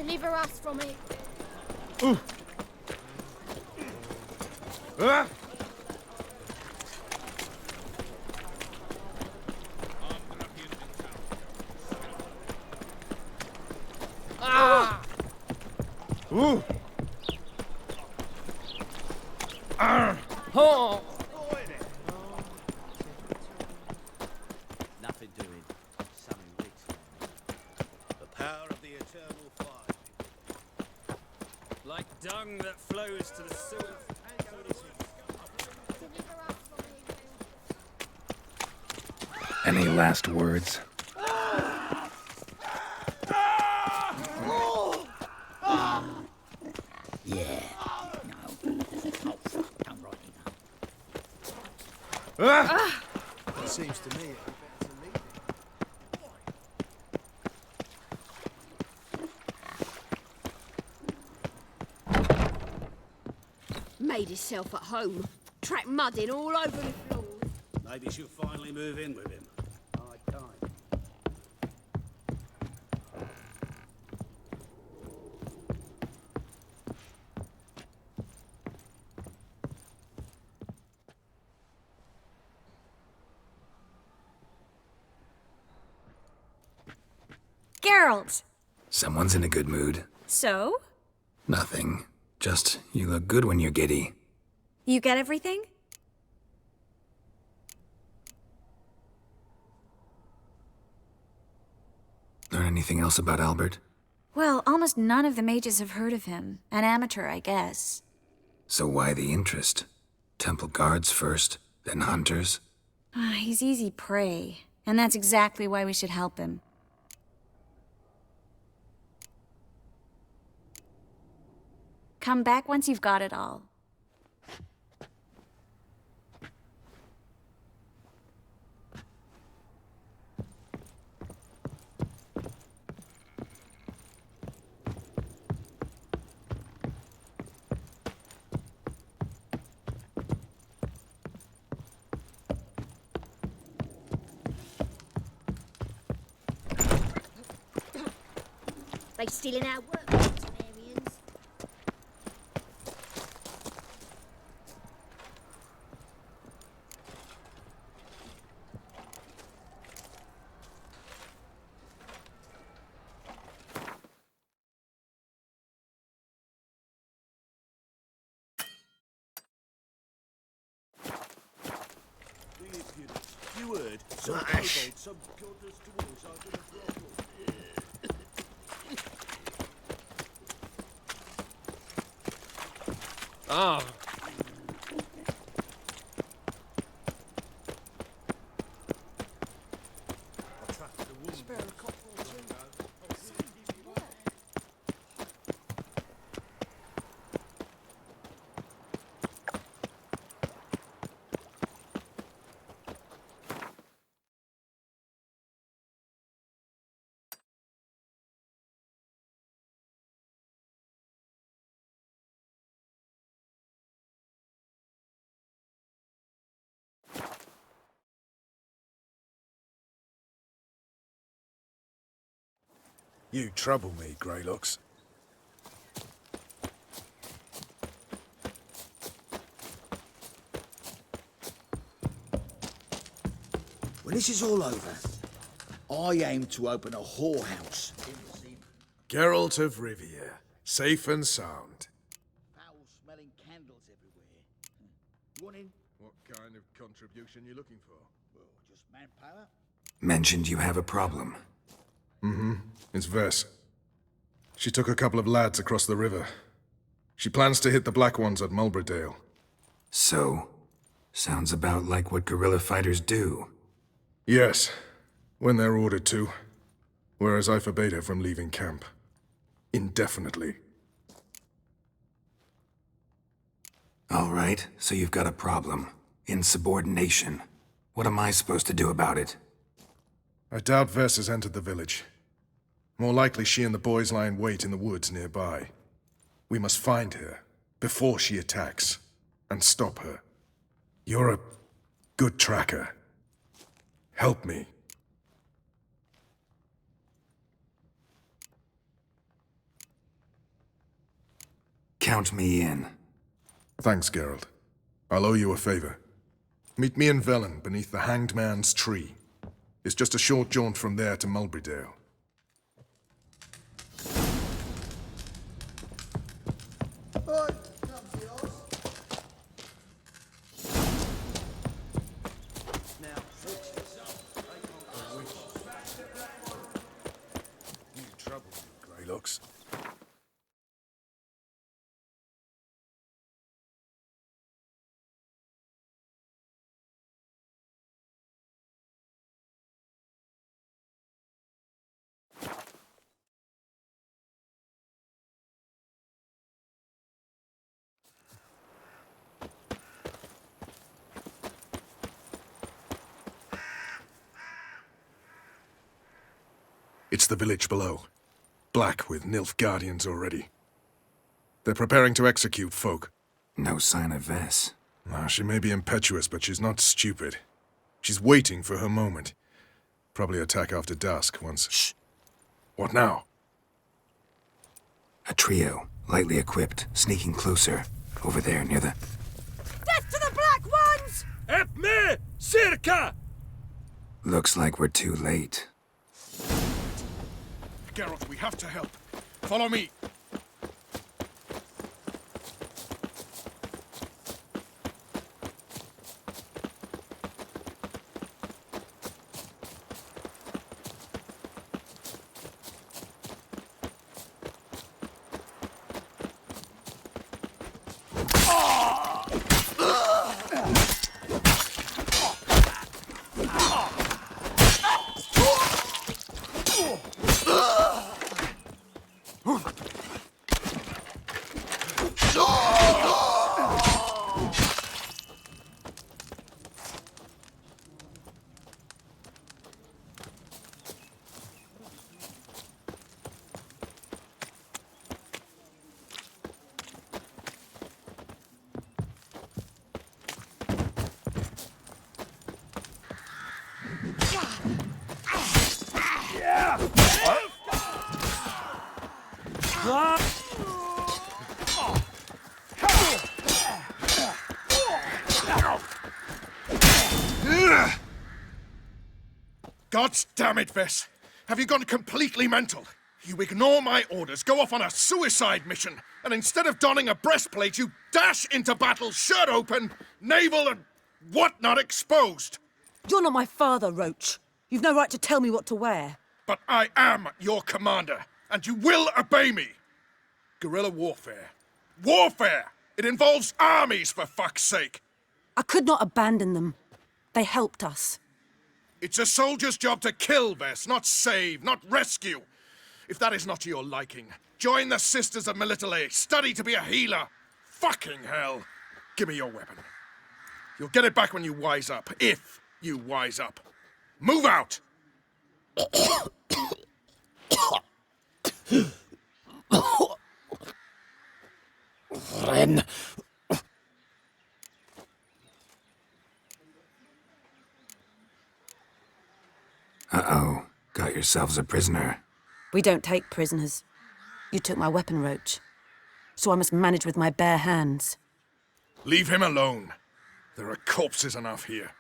Deliver us from it. Ah! Ah! Ooh! Oh! Nothing doing. Something rich. The power of the eternal fire. Like dung that flows to the sewers. Deliver us from it. Any last words? Yeah. No. Oh, don't write it up. Ah! It seems to me it'd be better to leave it. Made himself at home. Track mud in all over the floors. Maybe she'll finally move in with him. High time. Geralt! Someone's in a good mood. So? Nothing. Just, you look good when you're giddy. You get everything? Learn anything else about Albert? Well, almost none of the mages have heard of him. An amateur, I guess. So why the interest? Temple guards first, then hunters? He's easy prey. And that's exactly why we should help him. Come back once you've got it all. They stealing our work, Temerians. You heard? Some kobold, some godless dwarves are gonna brothel. Ah, You trouble me, Greylocks. When this is all over, I aim to open a whorehouse. Geralt of Rivia, safe and sound. Foul-smelling candles everywhere. You want in? What kind of contribution you looking for? Well, just manpower. Mentioned you have a problem. It's Vess. She took a couple of lads across the river. She plans to hit the Black Ones at Mulberdale. So, sounds about like what guerrilla fighters do. Yes, when they're ordered to. Whereas I forbade her from leaving camp. Indefinitely. All right, so you've got a problem. Insubordination. What am I supposed to do about it? I doubt Vess has entered the village. More likely she and the boys lie in wait in the woods nearby. We must find her before she attacks and stop her. You're a good tracker. Help me. Count me in. Thanks, Geralt. I'll owe you a favor. Meet me in Velen, beneath the Hanged Man's tree. It's just a short jaunt from there to Mulberydale. You in trouble, you Greylocks. It's the village below. Black with Nilfgaardians already. They're preparing to execute folk. No sign of Vess. She may be impetuous, but she's not stupid. She's waiting for her moment. Probably attack after dusk once... Shh! What now? A trio, lightly equipped, sneaking closer. Over there, near the... Death to the Black Ones! Help me! Circa! Looks like we're too late. Geralt, we have to help. Follow me. God damn it, Vess! Have you gone completely mental? You ignore my orders, go off on a suicide mission, and instead of donning a breastplate, you dash into battle shirt open, navel and whatnot exposed! You're not my father, Roach. You've no right to tell me what to wear. But I am your commander, and you will obey me! Guerrilla warfare. Warfare! It involves armies, for fuck's sake! I could not abandon them. They helped us. It's a soldier's job to kill, Vess, not save, not rescue. If that is not to your liking, join the Sisters of Melitele, study to be a healer. Fucking hell. Give me your weapon. You'll get it back when you wise up, if you wise up. Move out! Ren. Uh-oh. Got yourselves a prisoner. We don't take prisoners. You took my weapon, Roach. So I must manage with my bare hands. Leave him alone. There are corpses enough here.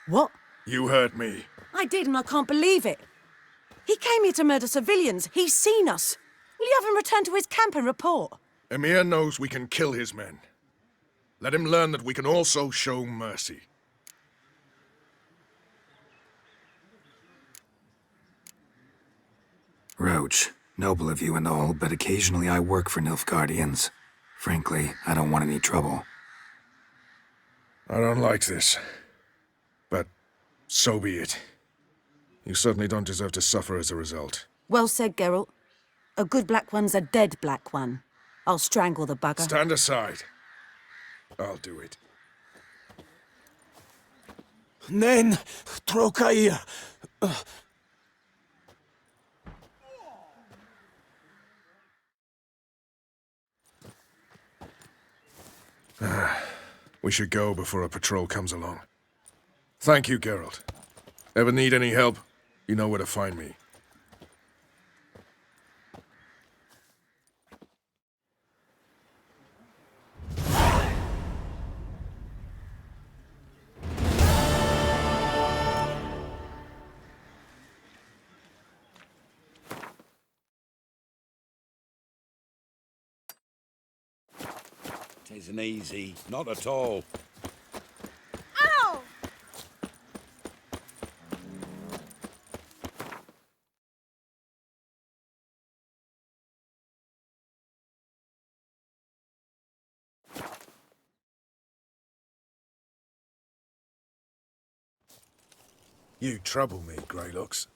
What? You heard me. I did, and I can't believe it. He came here to murder civilians. He's seen us. Will you have him return to his camp and report? Emir knows we can kill his men. Let him learn that we can also show mercy. Roach, noble of you and all, but occasionally I work for Nilfgaardians. Frankly, I don't want any trouble. I don't like this. But so be it. You certainly don't deserve to suffer as a result. Well said, Geralt. A good Black One's a dead Black One. I'll strangle the bugger. Stand aside. I'll do it. Nen, Trokair. We should go before a patrol comes along. Thank you, Geralt. Ever need any help? You know where to find me. 'Tisn't easy, not at all. Ow! You trouble me, Greylocks.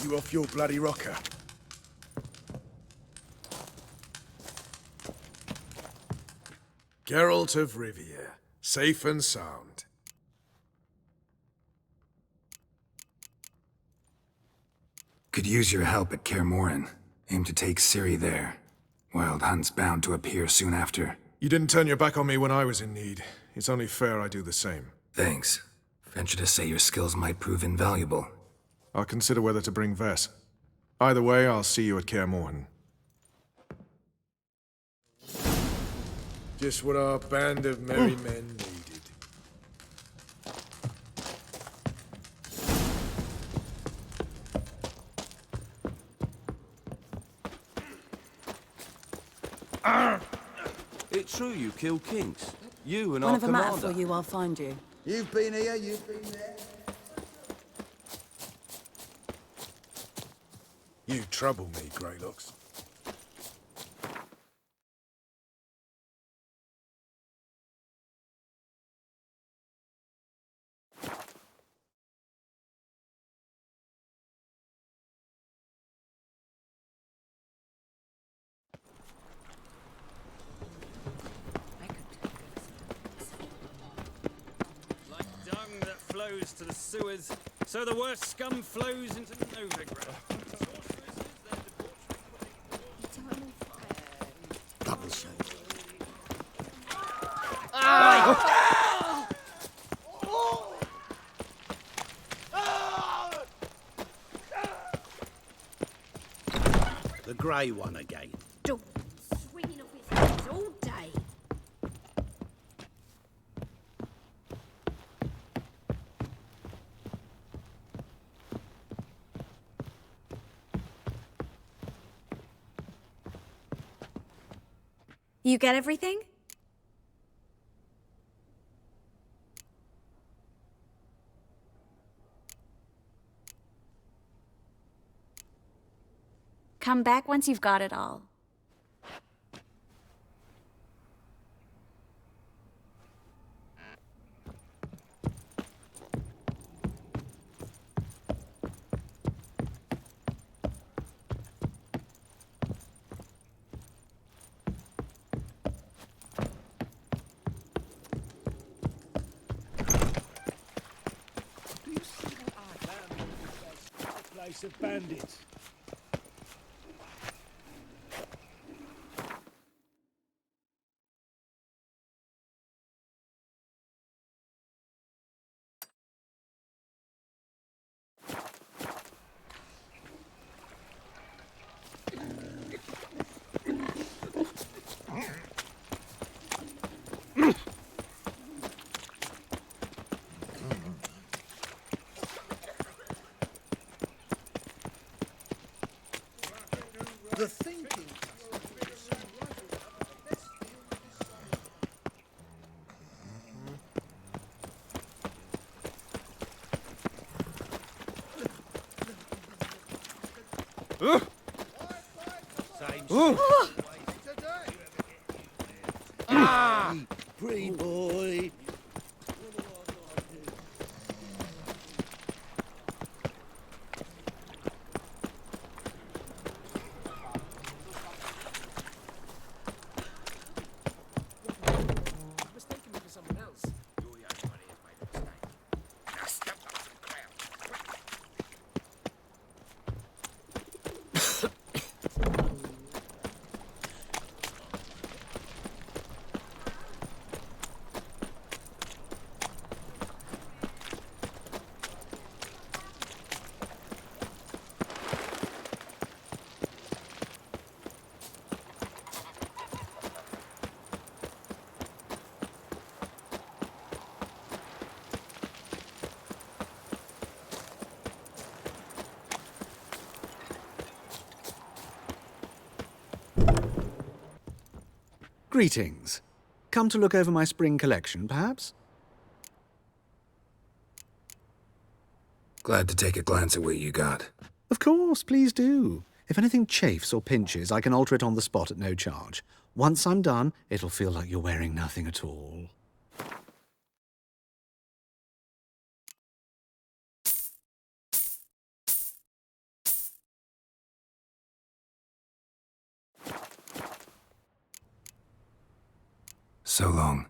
You off your bloody rocker? Geralt of Rivia, safe and sound. Could use your help at Kaer Morhen. Aim to take Ciri there. Wild Hunt's bound to appear soon after. You didn't turn your back on me when I was in need. It's only fair I do the same. Thanks. Venture to say your skills might prove invaluable. I'll consider whether to bring Vess. Either way, I'll see you at Kaer Morhen. Just what our band of merry men needed. It's true you kill kings. You and our Whenever matter commander. for you, I'll find you. You've been here, you've been there. You trouble me, Greylocks. Like dung that flows to the sewers, so the worst scum flows into Novigrad. Double shot. The grey one again. Dog swinging off his heels all day. You get everything? Come back once you've got it all. Place of bandits. The thinking. Same Pretty boy. Greetings. Come to look over my spring collection, perhaps? Glad to take a glance at what you got. Of course, please do. If anything chafes or pinches, I can alter it on the spot at no charge. Once I'm done, it'll feel like you're wearing nothing at all. So long.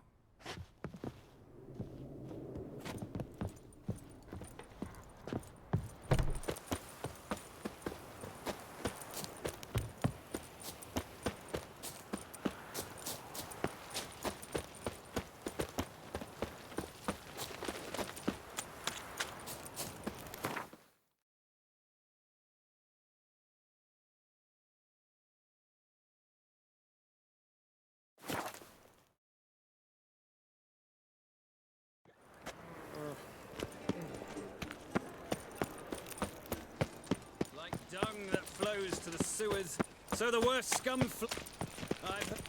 Dung that flows to the sewers, so the worst scum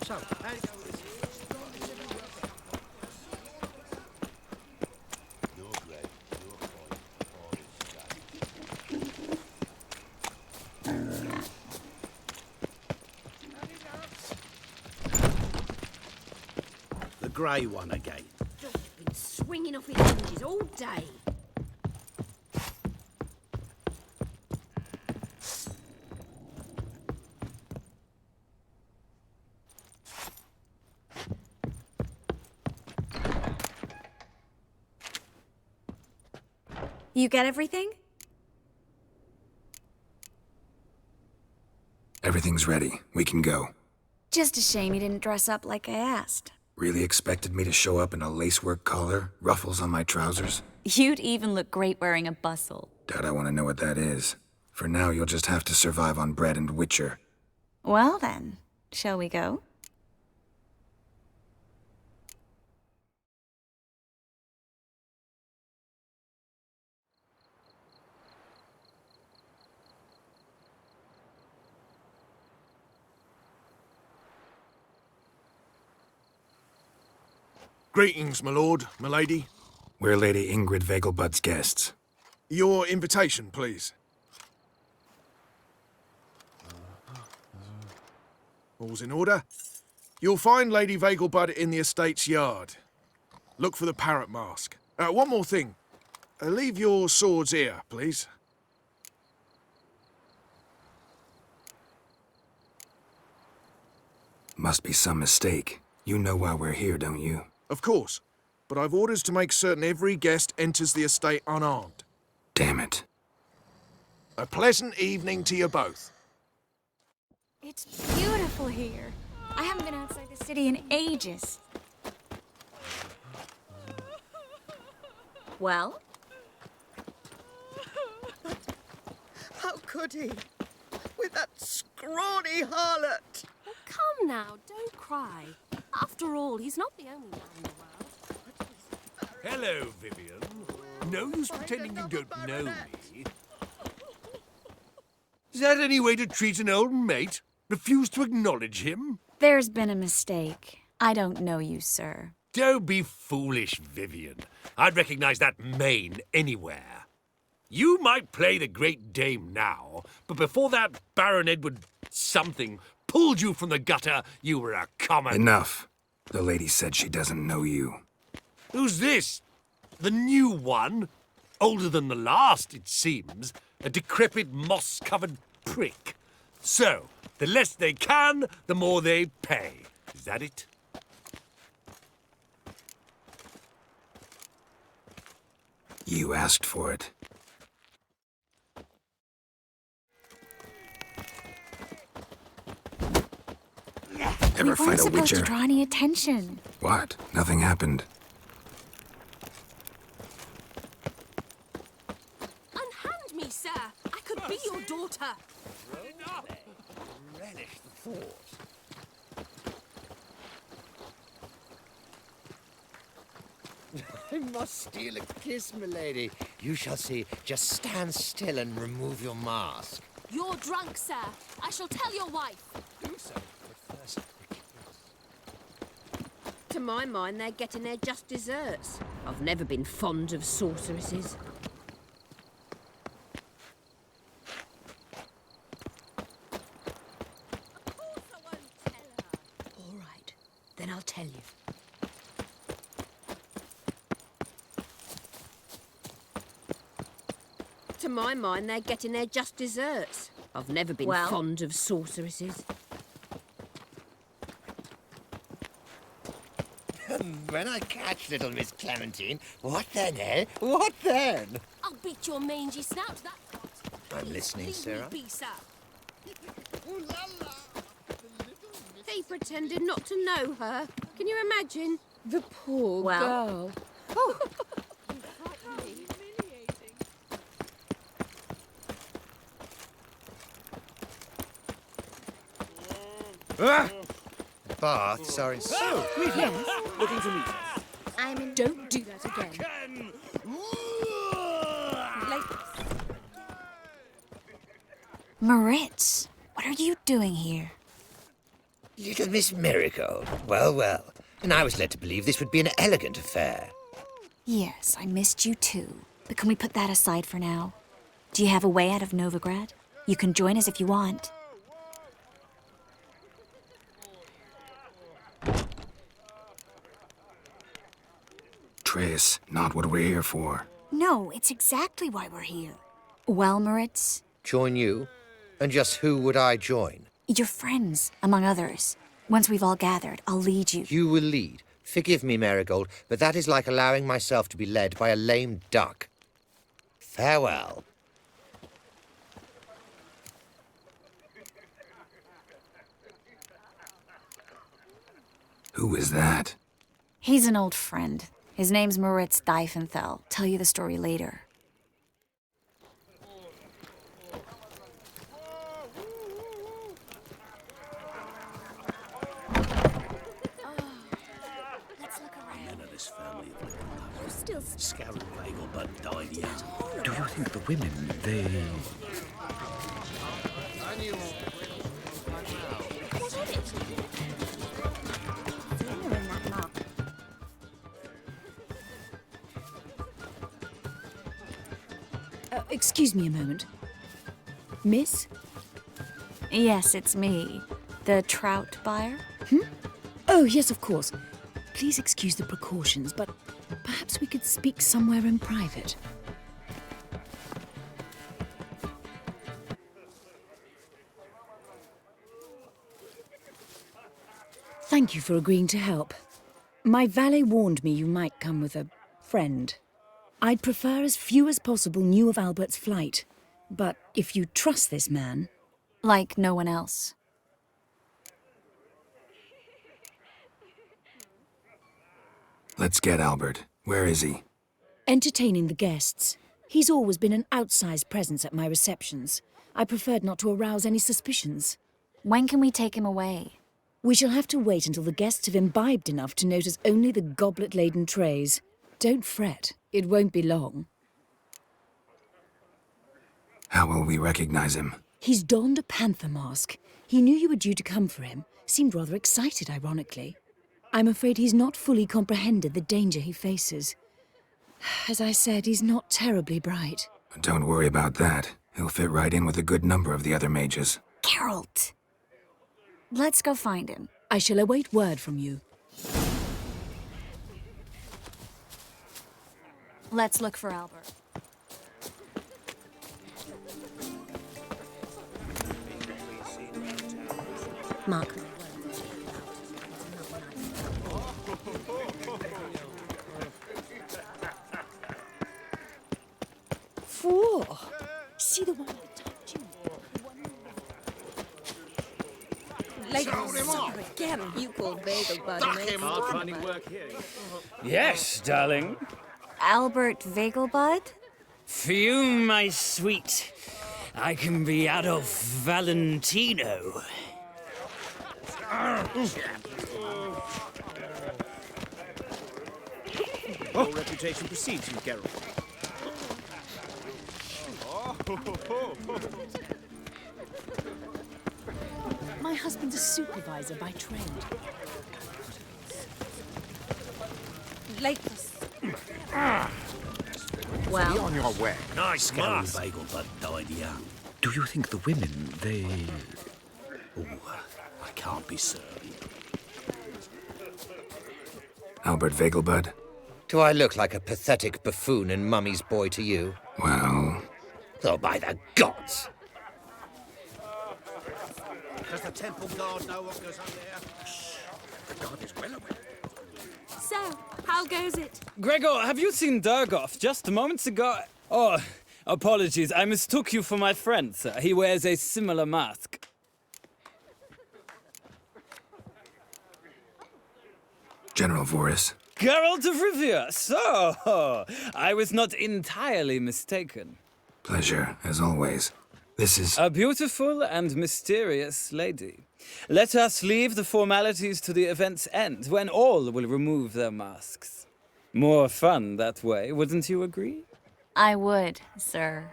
So, The grey one again. Just been swinging off its hinges all day. You get everything? Everything's ready. We can go. Just a shame you didn't dress up like I asked. Really expected me to show up in a lacework collar, ruffles on my trousers? You'd even look great wearing a bustle. Doubt I want to know what that is. For now, you'll just have to survive on bread and Witcher. Well then, shall we go? Greetings, my lord, my lady. We're Lady Ingrid Vegelbud's guests. Your invitation, please. All's in order. You'll find Lady Vegelbud in the estate's yard. Look for the parrot mask. One more thing. Leave your swords here, please. Must be some mistake. You know why we're here, don't you? Of course, but I've orders to make certain every guest enters the estate unarmed. Damn it. A pleasant evening to you both. It's beautiful here. I haven't been outside the city in ages. Well? How could he? With that scrawny harlot! Come now, don't cry. After all, he's not the only man in the world. Hello, Vivian. No use pretending you don't know me. Is that any way to treat an old mate? Refuse to acknowledge him? There's been a mistake. I don't know you, sir. Don't be foolish, Vivian. I'd recognize that mane anywhere. You might play the Great Dame now, but before that Baron Edward something pulled you from the gutter, you were a common... Enough. The lady said she doesn't know you. Who's this? The new one? Older than the last, it seems. A decrepit, moss-covered prick. So, the less they can, the more they pay. Is that it? You asked for it. Ever We fight weren't a supposed Witcher? to draw any attention. What? Nothing happened. Unhand me, sir. I could be your daughter. Relish the thought. I must steal a kiss, milady. You shall see. Just stand still and remove your mask. You're drunk, sir. I shall tell your wife. Do so, but first... To my mind, they're getting their just desserts. I've never been fond of sorceresses. Of course I won't tell her. All right, then I'll tell you. To my mind, they're getting their just desserts. I've never been fond of sorceresses. When I catch little Miss Clementine, what then, eh? What then? I'll beat your mangy snout, that's what. I'm listening, Leave Sarah. me be, sir. He pretended not to know her. Can you imagine? The poor girl. Oh. Baths are in... Yes. Looking to meet us. I'm in. Don't do that again. Moritz, what are you doing here? Little Miss Marigold. Well, well. And I was led to believe this would be an elegant affair. Yes, I missed you too. But can we put that aside for now? Do you have a way out of Novigrad? You can join us if you want. Triss, not what we're here for. No, it's exactly why we're here. Well, Moritz, Join you? And just who would I join? your friends, among others. Once we've all gathered, I'll lead you. You will lead. Forgive me, Marigold, but that is like allowing myself to be led by a lame duck. Farewell. Who is that? He's an old friend. His name's Moritz Diefenthal. Tell you the story later. Do you think the women, they... Excuse me a moment. Miss? Yes, it's me. The trout buyer? Oh, yes, of course. Please excuse the precautions, but perhaps we could speak somewhere in private. Thank you for agreeing to help. My valet warned me you might come with a friend. I'd prefer as few as possible knew of Albert's flight. But if you trust this man... Like no one else. Let's get Albert. Where is he? Entertaining the guests. He's always been an outsized presence at my receptions. I preferred not to arouse any suspicions. When can we take him away? We shall have to wait until the guests have imbibed enough to notice only the goblet-laden trays. Don't fret. It won't be long. How will we recognize him? He's donned a panther mask. He knew you were due to come for him. Seemed rather excited, ironically. I'm afraid he's not fully comprehended the danger he faces. As I said, he's not terribly bright. Don't worry about that. He'll fit right in with a good number of the other mages. Geralt! Let's go find him. I shall await word from you. Let's look for Albert. Mark. Four! See the one that touched you? Ladies, again. You call Bagel Buddy, Hard finding work here. Yes, darling. Albert Vegelbud? Fume, my sweet. I can be Adolf Valentino. Your reputation precedes you, Geralt. My husband's a supervisor by trade. Well, Be on your way. Nice mask. Vegelbud died young. Do you think the women, they... Oh, I can't be certain. Albert Vegelbud? Do I look like a pathetic buffoon and Mummy's boy to you? Well... Oh, by the gods! Does the temple guard know what goes on there? The guard is well aware. So, how goes it? Gregor, have you seen Durgoff just moments ago? Oh, apologies. I mistook you for my friend, sir. He wears a similar mask. General Voris. Geralt of Rivia! So, I was not entirely mistaken. Pleasure, as always. This is... A beautiful and mysterious lady. Let us leave the formalities to the event's end, when all will remove their masks. More fun that way, wouldn't you agree? I would, sir.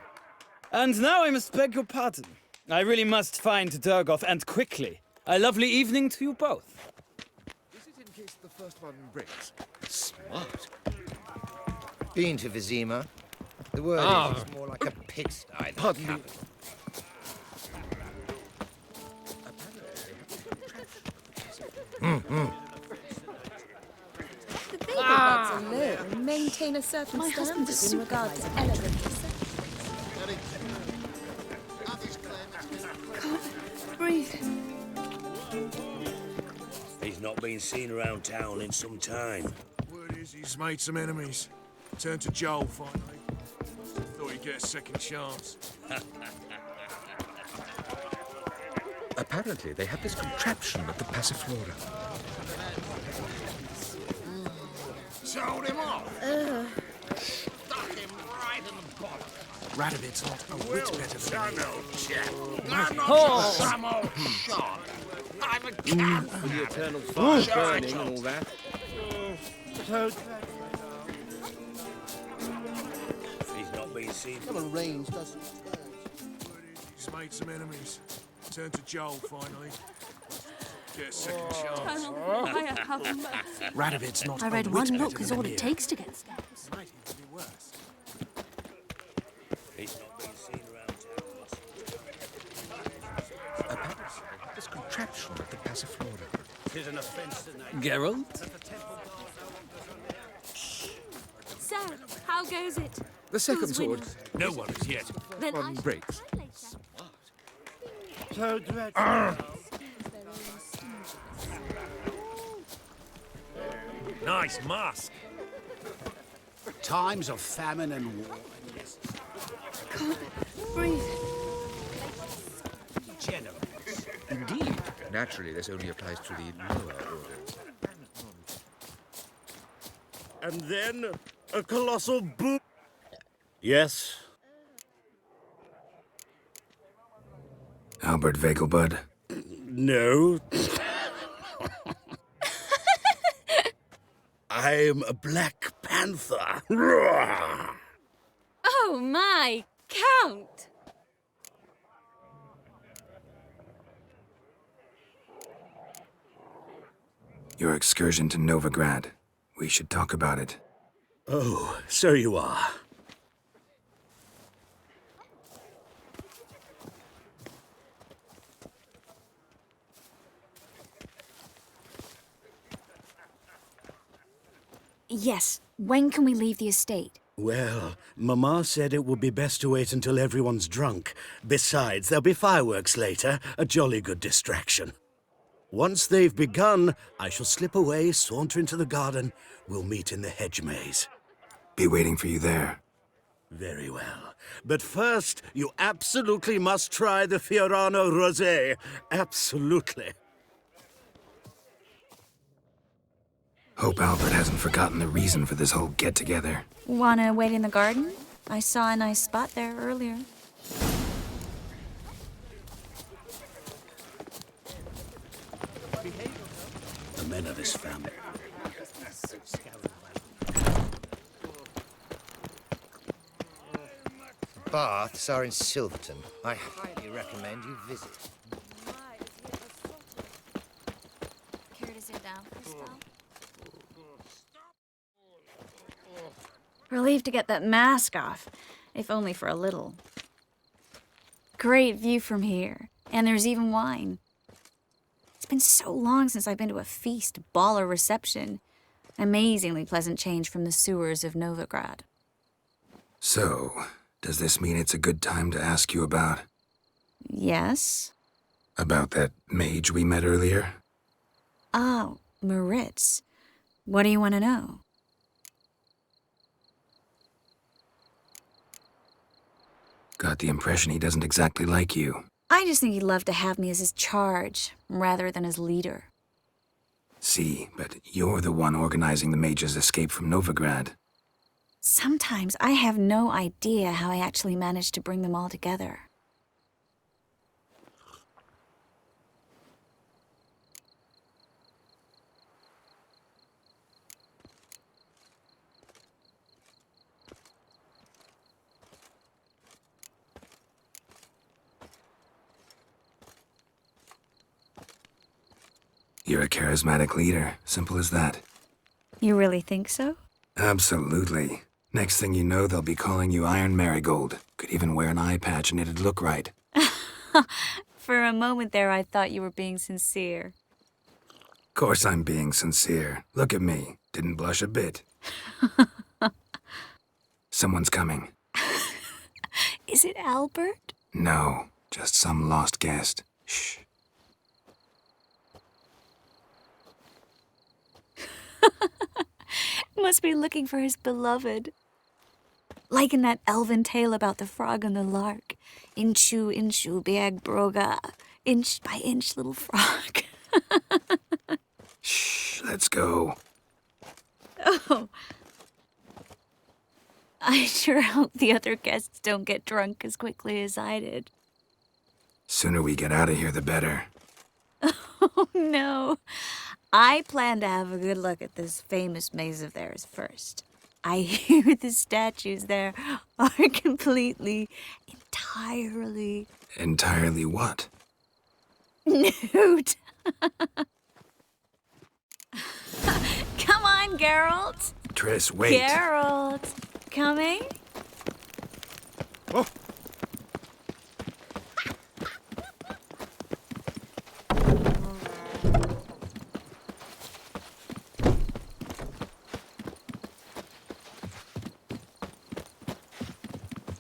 And now I must beg your pardon. I really must find Durgoff, and quickly. A lovely evening to you both. Is it in case the first one breaks? Smart. Been to Vizima? The word is it's more like a pigsty. Pardon me. The Vegelbuds alone maintain a certain standard in regard to elegance. Can't breathe. He's not been seen around town in some time. Word is he's made some enemies. Turned to Joel finally. Thought he'd get a second chance. Apparently, they have this contraption at the Passiflora. Sold him off. Stuck him right in the bottom. Radovid's not a whit better than Some me. old chap. I'm not some old shot. I'm a cat. For the eternal fire burning and all that. He's not been seen. He's made some enemies. Turned to Joel finally. Get a second chance. Radovid's not I read a one whit look better is than all me. it takes to get scouts. Might even be worse. He's not been seen around town. Apparently, this contraption at the Passiflora. Tis an offence tonight. Geralt? So, how goes it? The second Who's sword. winning? No one as yet. Then One I breaks. Nice mask. Times of famine and war. Can't breathe. Generous. Indeed. Naturally, this only applies to the lower orders. And then a colossal boom. Yes. Albert Vegelbud. No. I'm a Black Panther. Oh my, Count! Your excursion to Novigrad. We should talk about it. Oh, so you are. Yes. When can we leave the estate? Well, Mama said it would be best to wait until everyone's drunk. Besides, there'll be fireworks later, a jolly good distraction. Once they've begun, I shall slip away, saunter into the garden. We'll meet in the hedge maze. Be waiting for you there. Very well. But first, you absolutely must try the Fiorano Rosé. Absolutely. Hope Albert hasn't forgotten the reason for this whole get-together. Wanna wait in the garden? I saw a nice spot there earlier. The men of this family. Baths are in Silverton. I highly recommend you visit. Care to sit down, Christophe? Relieved to get that mask off, if only for a little. Great view from here, and there's even wine. It's been so long since I've been to a feast, ball, or reception. Amazingly pleasant change from the sewers of Novigrad. So, does this mean it's a good time to ask you about... Yes? About that mage we met earlier? Oh, Moritz. What do you want to know? Got the impression he doesn't exactly like you. I just think he'd love to have me as his charge, rather than his leader. See, but you're the one organizing the mage's escape from Novigrad. Sometimes I have no idea how I actually managed to bring them all together. You're a charismatic leader. Simple as that. You really think so? Absolutely. Next thing you know, they'll be calling you Iron Marigold. Could even wear an eye patch and it'd look right. For a moment there, I thought you were being sincere. Course I'm being sincere. Look at me. Didn't blush a bit. Someone's coming. Is it Albert? No, just some lost guest. Shh. Must be looking for his beloved. Like in that elven tale about the frog and the lark. Inchu, inchu, biag broga. Inch by inch, little frog. Shh, let's go. Oh. I sure hope the other guests don't get drunk as quickly as I did. Sooner we get out of here, the better. Oh, no. I plan to have a good look at this famous maze of theirs first. I hear the statues there are entirely... Entirely what? Nude. Come on, Geralt. Triss, wait. Geralt. Coming? Oh.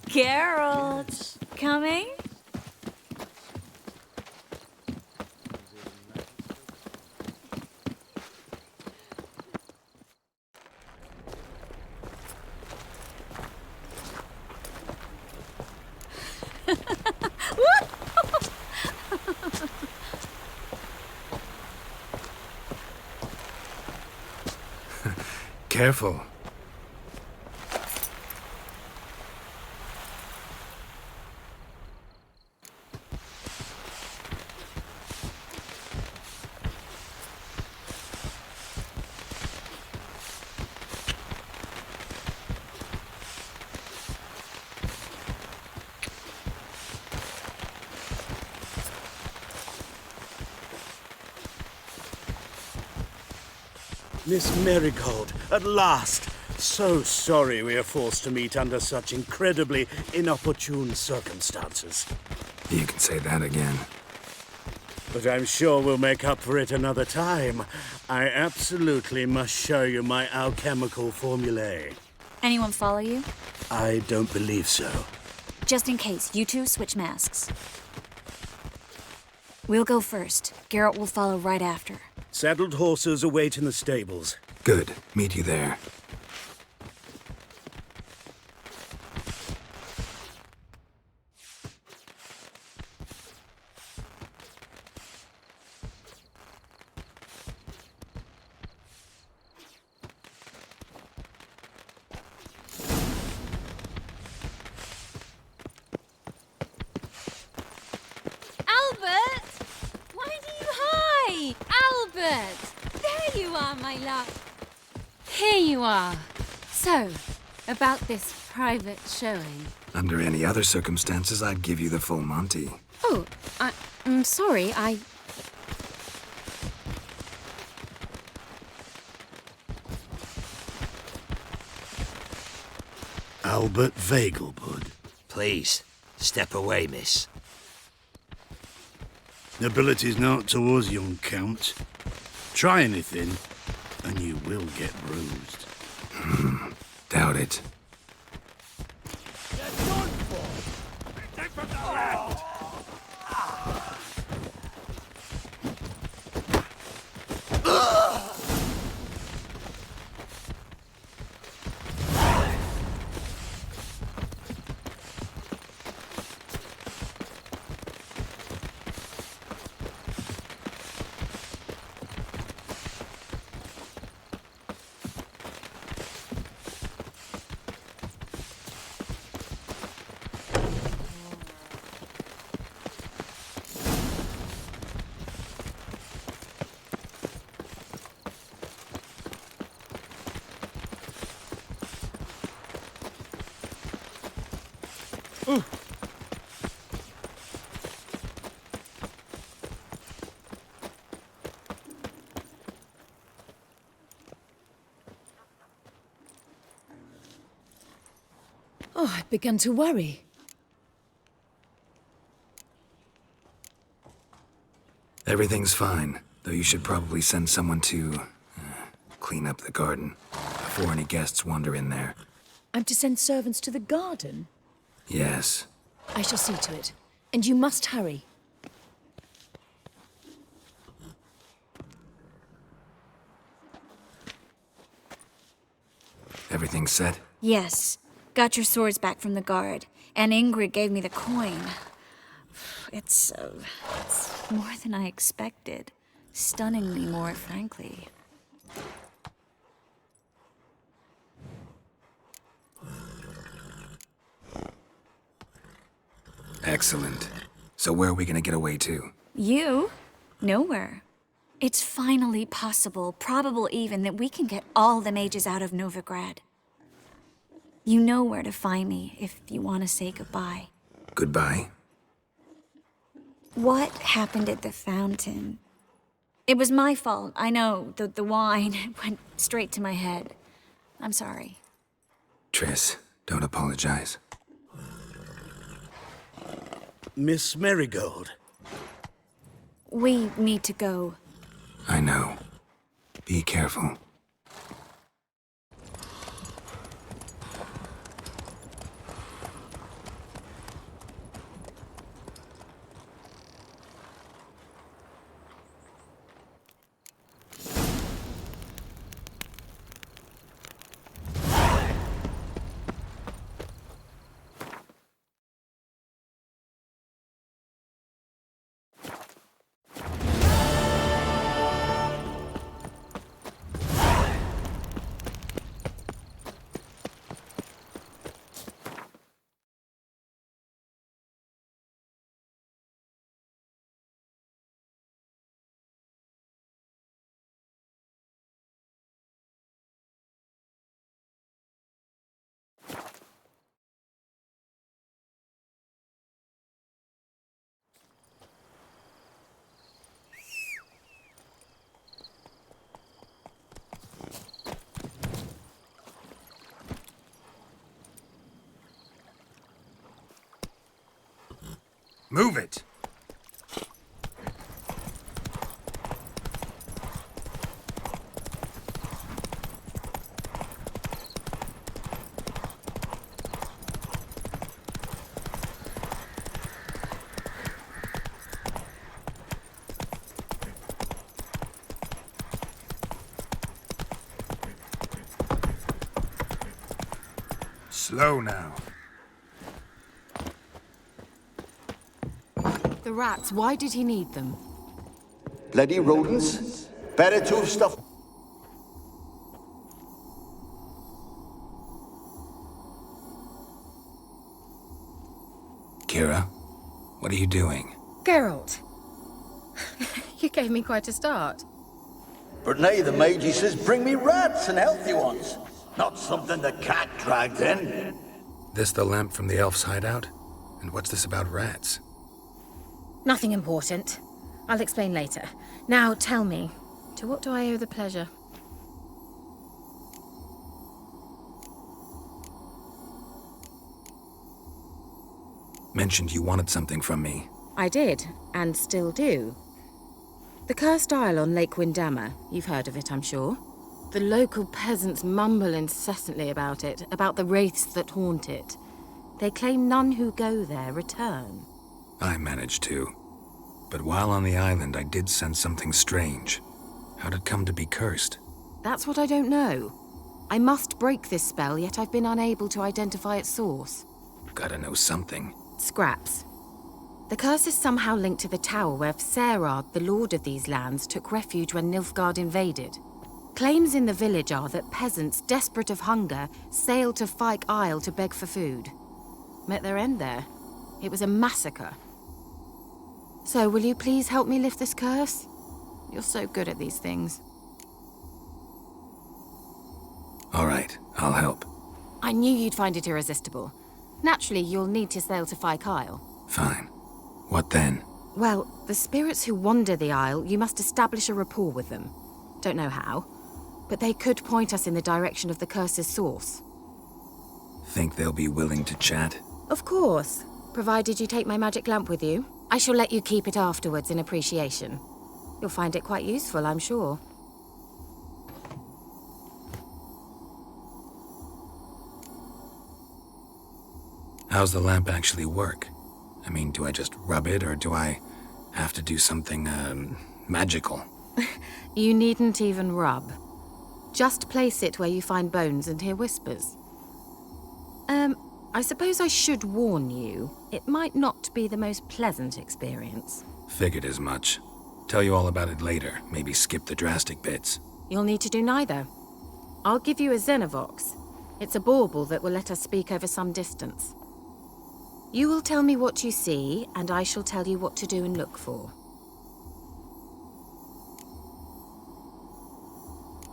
Geralt. Coming? Careful. Miss Marigold, at last! So sorry we are forced to meet under such incredibly inopportune circumstances. You can say that again. But I'm sure we'll make up for it another time. I absolutely must show you my alchemical formulae. Anyone follow you? I don't believe so. Just in case, you two switch masks. We'll go first. Geralt will follow right after. Saddled horses await in the stables. Good. Meet you there. Albert! Why do you hide? Albert! There you are, my love. Here you are. So, about this private showing. Under any other circumstances, I'd give you the full Monty. Oh, I'm sorry, Albert Vegelbud. Please, step away, miss. Nobility's not towards young Count. Try anything, and you will get bruised. Doubt it. Oh, I'd begun to worry. Everything's fine, though you should probably send someone to clean up the garden before any guests wander in there. I'm to send servants to the garden? Yes. I shall see to it. And you must hurry. Everything set? Yes. Got your swords back from the guard. And Ingrid gave me the coin. It's more than I expected. Stunningly more, frankly. Excellent. So where are we gonna get away to? You? Nowhere. It's finally possible, probable even, that we can get all the mages out of Novigrad. You know where to find me if you want to say goodbye. Goodbye? What happened at the fountain? It was my fault, I know. The wine went straight to my head. I'm sorry. Triss, don't apologize. Miss Marigold. We need to go. I know. Be careful. Move it! Slow now. The rats, why did he need them? Bloody rodents. Better to stuff. Kira, what are you doing? Geralt. You gave me quite a start. But nay, the mage says bring me rats and healthy ones. Not something the cat dragged in. This the lamp from the elf's hideout? And what's this about rats? Nothing important. I'll explain later. Now tell me, to what do I owe the pleasure? Mentioned you wanted something from me. I did, and still do. The Cursed Isle on Lake Windammer. You've heard of it, I'm sure. The local peasants mumble incessantly about it, about the wraiths that haunt it. They claim none who go there return. I managed to. But while on the island, I did sense something strange. How'd it come to be cursed? That's what I don't know. I must break this spell, yet I've been unable to identify its source. Gotta know something. Scraps. The curse is somehow linked to the tower where Serard, the lord of these lands, took refuge when Nilfgaard invaded. Claims in the village are that peasants, desperate of hunger, sailed to Fyke Isle to beg for food. Met their end there. It was a massacre. So, will you please help me lift this curse? You're so good at these things. All right, I'll help. I knew you'd find it irresistible. Naturally, you'll need to sail to Fyke Isle. Fine. What then? Well, the spirits who wander the Isle, you must establish a rapport with them. Don't know how, but they could point us in the direction of the curse's source. Think they'll be willing to chat? Of course, provided you take my magic lamp with you. I shall let you keep it afterwards in appreciation. You'll find it quite useful, I'm sure. How's the lamp actually work? I mean, do I just rub it, or do I have to do something, magical? You needn't even rub. Just place it where you find bones and hear whispers. I suppose I should warn you, it might not be the most pleasant experience. Figured as much. Tell you all about it later, maybe skip the drastic bits. You'll need to do neither. I'll give you a Xenovox. It's a bauble that will let us speak over some distance. You will tell me what you see, and I shall tell you what to do and look for.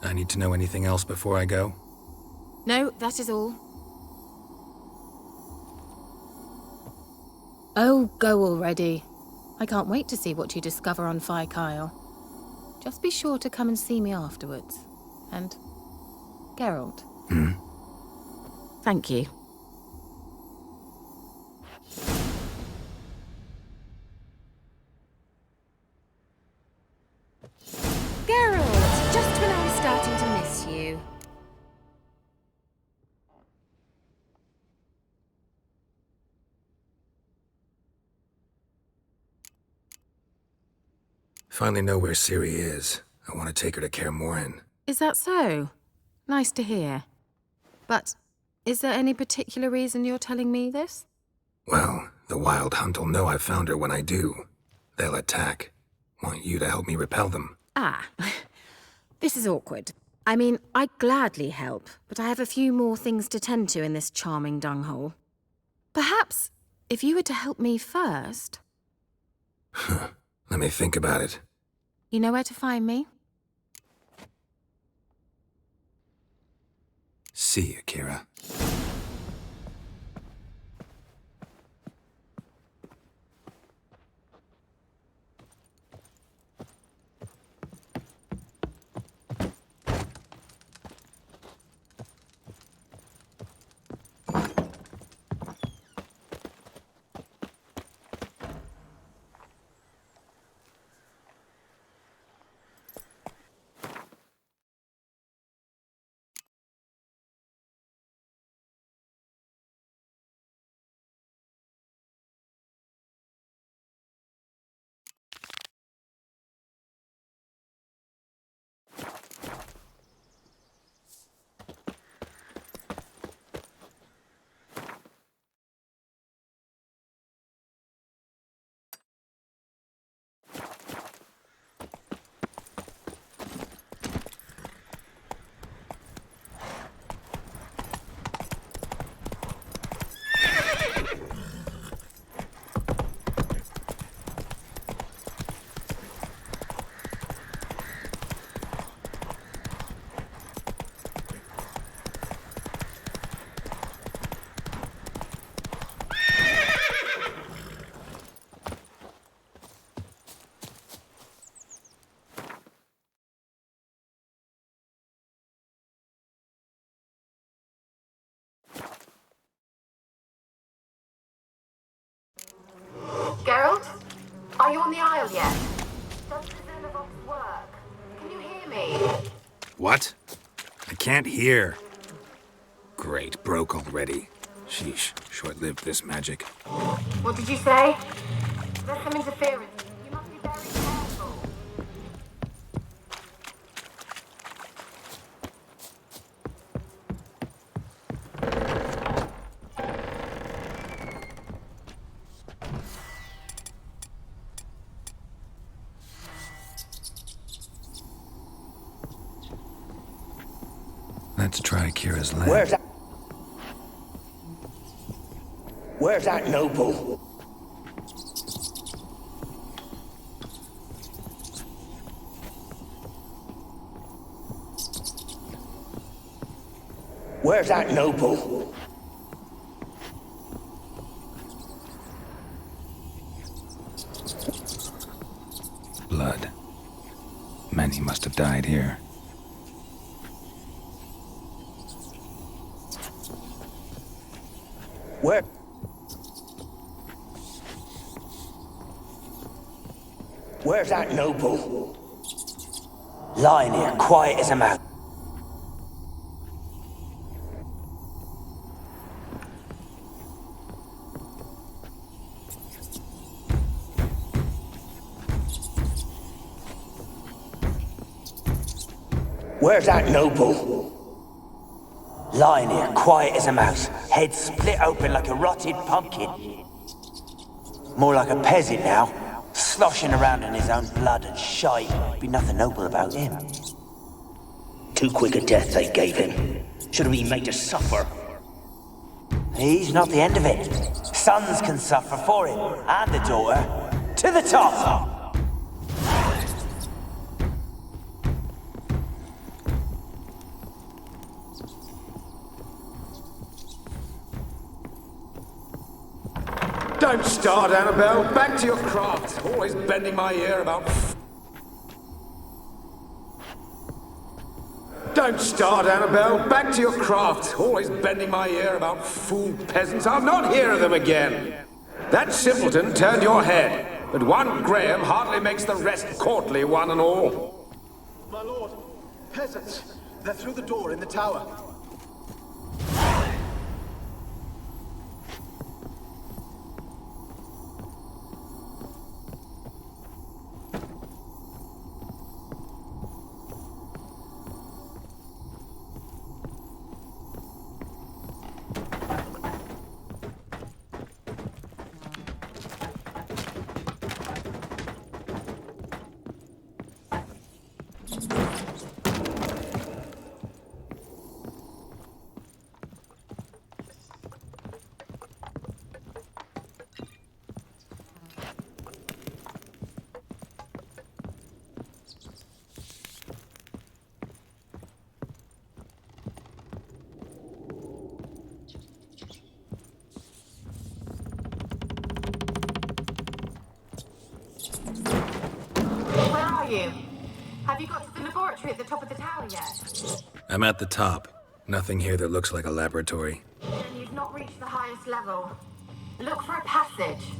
I need to know anything else before I go? No, that is all. Oh, go already. I can't wait to see what you discover on Fyke Isle. Just be sure to come and see me afterwards. And Geralt. Thank you. Geralt, just when I was starting to miss you. Finally know where Ciri is. I want to take her to Kaer Morhen. Is that so? Nice to hear. But is there any particular reason you're telling me this? Well, the Wild Hunt will know I've found her when I do. They'll attack. Want you to help me repel them. Ah, this is awkward. I mean, I'd gladly help, but I have a few more things to tend to in this charming dunghole. Perhaps, if you were to help me first... Let me think about it. You know where to find me? See you, Kira. Are you on the Isle yet? Does the Xenovox work? Can you hear me? What? I can't hear. Great, broke already. Sheesh, short-lived this magic. What did you say? There's some interference. You must be very careful. Let's try Kira's lab. Where's that noble? Where's that noble? Blood. Many must have died here. Where? Where's that noble? Lying here, quiet as a mouse. Where's that noble? Lying here, quiet as a mouse, head split open like a rotted pumpkin. More like a peasant now, sloshing around in his own blood and shite. Be nothing noble about him. Too quick a death they gave him. Should have been made to suffer. He's not the end of it. Sons can suffer for him, and the daughter. To the top! Don't start, Annabelle. Back to your craft. Always bending my ear about... Don't start, Annabelle. Back to your craft. Always bending my ear about fooled peasants. I'll not hear of them again. That simpleton turned your head, but one Graham hardly makes the rest courtly, one and all. My lord, peasants. They're through the door in the tower. You? Have you got to the laboratory at the top of the tower yet? I'm at the top. Nothing here that looks like a laboratory. Then you've not reached the highest level. Look for a passage.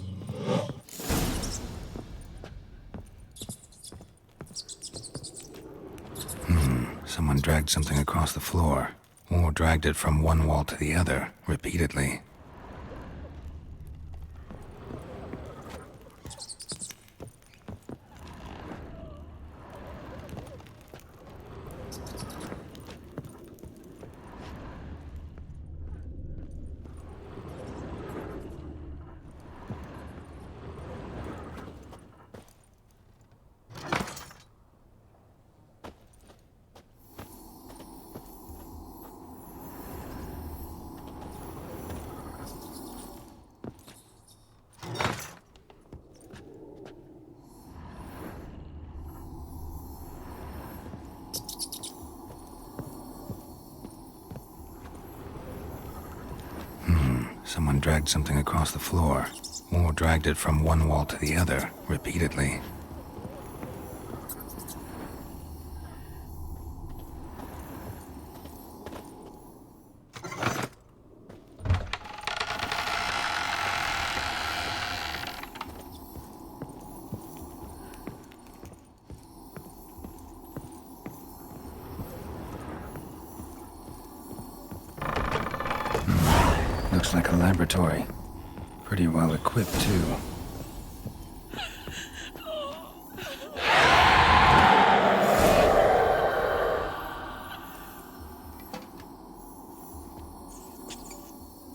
Someone dragged something across the floor, or dragged it from one wall to the other, repeatedly. Someone dragged something across the floor, or dragged it from one wall to the other, repeatedly. Looks like a laboratory. Pretty well equipped, too.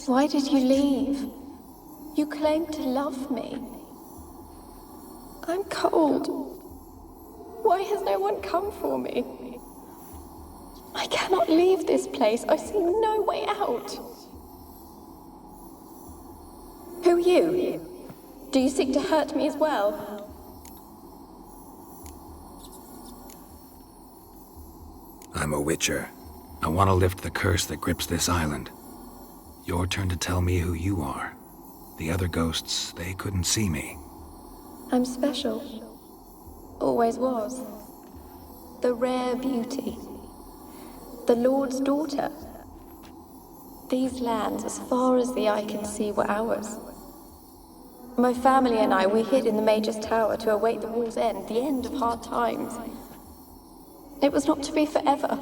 Why did you leave? You claimed to love me. I'm cold. Why has no one come for me? I cannot leave this place. I see no way out. Who are you? Do you seek to hurt me as well? I'm a witcher. I want to lift the curse that grips this island. Your turn to tell me who you are. The other ghosts, they couldn't see me. I'm special. Always was. The rare beauty. The Lord's daughter. These lands, as far as the eye can see, were ours. My family and I, we hid in the Mage's Tower to await the war's end, the end of hard times. It was not to be forever.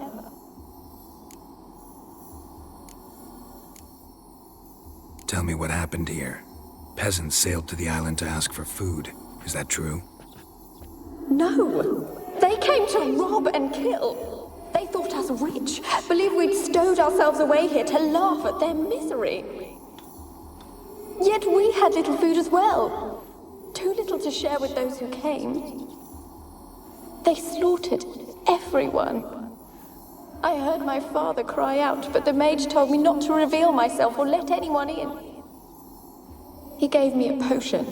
Tell me what happened here. Peasants sailed to the island to ask for food. Is that true? No! They came to rob and kill. They thought us rich, believed we'd stowed ourselves away here to laugh at their misery. Yet we had little food as well. Too little to share with those who came. They slaughtered everyone. I heard my father cry out, but the mage told me not to reveal myself or let anyone in. He gave me a potion.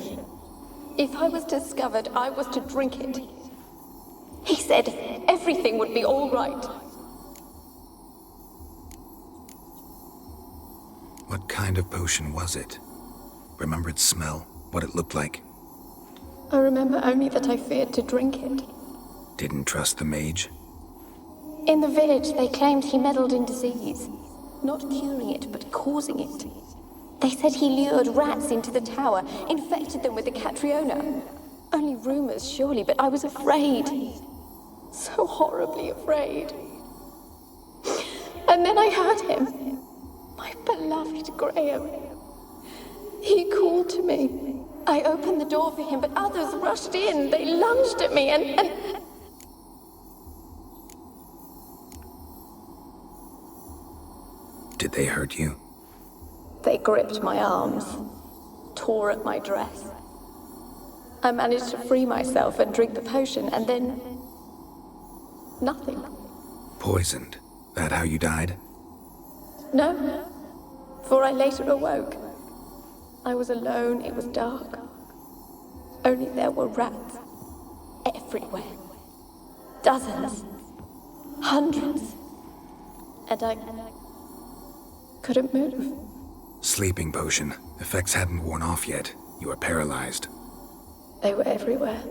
If I was discovered, I was to drink it. He said everything would be all right. What kind of potion was it? Remember its smell? What it looked like? I remember only that I feared to drink it. Didn't trust the mage? In the village, they claimed he meddled in disease. Not curing it, but causing it. They said he lured rats into the tower, infected them with the Catriona. Only rumors, surely, but I was afraid. So horribly afraid. And then I heard him. My beloved Graham. He called to me. I opened the door for him, but others rushed in. They lunged at me and... Did they hurt you? They gripped my arms, tore at my dress. I managed to free myself and drink the potion, and then... nothing. Poisoned? That how you died? No, for I later awoke. I was alone, it was dark. Only there were rats everywhere. Dozens. Hundreds. And I couldn't move. Sleeping potion. Effects hadn't worn off yet. You were paralyzed. They were everywhere.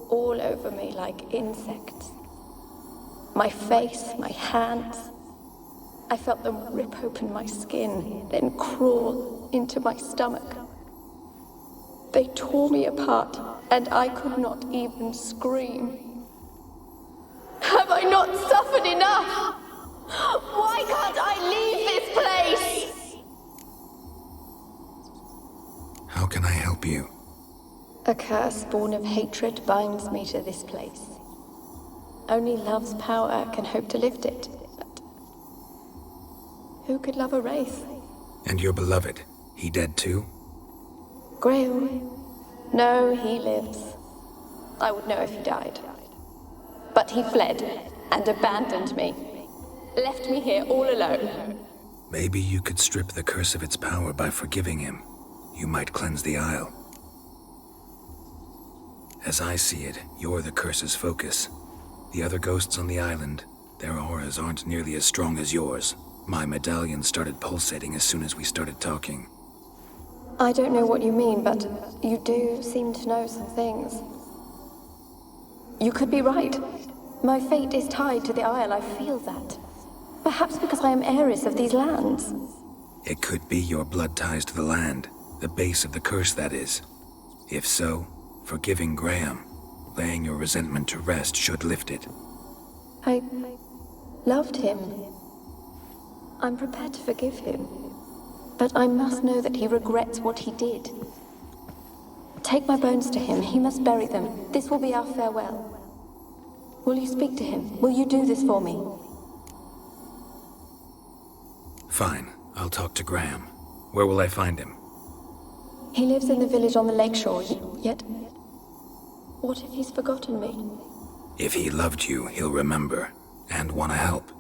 All over me like insects. My face, my hands. I felt them rip open my skin, then crawl into my stomach. They tore me apart, and I could not even scream. Have I not suffered enough? Why can't I leave this place? How can I help you? A curse born of hatred binds me to this place. Only love's power can hope to lift it. But who could love a wraith? And your beloved, he dead too? Graham? No, he lives. I would know if he died. But he fled and abandoned me. Left me here all alone. Maybe you could strip the curse of its power by forgiving him. You might cleanse the Isle. As I see it, you're the curse's focus. The other ghosts on the island, their auras aren't nearly as strong as yours. My medallion started pulsating as soon as we started talking. I don't know what you mean, but you do seem to know some things. You could be right. My fate is tied to the Isle, I feel that. Perhaps because I am heiress of these lands. It could be your blood ties to the land, the base of the curse, that is. If so, forgiving Graham, laying your resentment to rest should lift it. I loved him. I'm prepared to forgive him. But I must know that he regrets what he did. Take my bones to him. He must bury them. This will be our farewell. Will you speak to him? Will you do this for me? Fine. I'll talk to Graham. Where will I find him? He lives in the village on the lakeshore, yet... What if he's forgotten me? If he loved you, he'll remember, and want to help.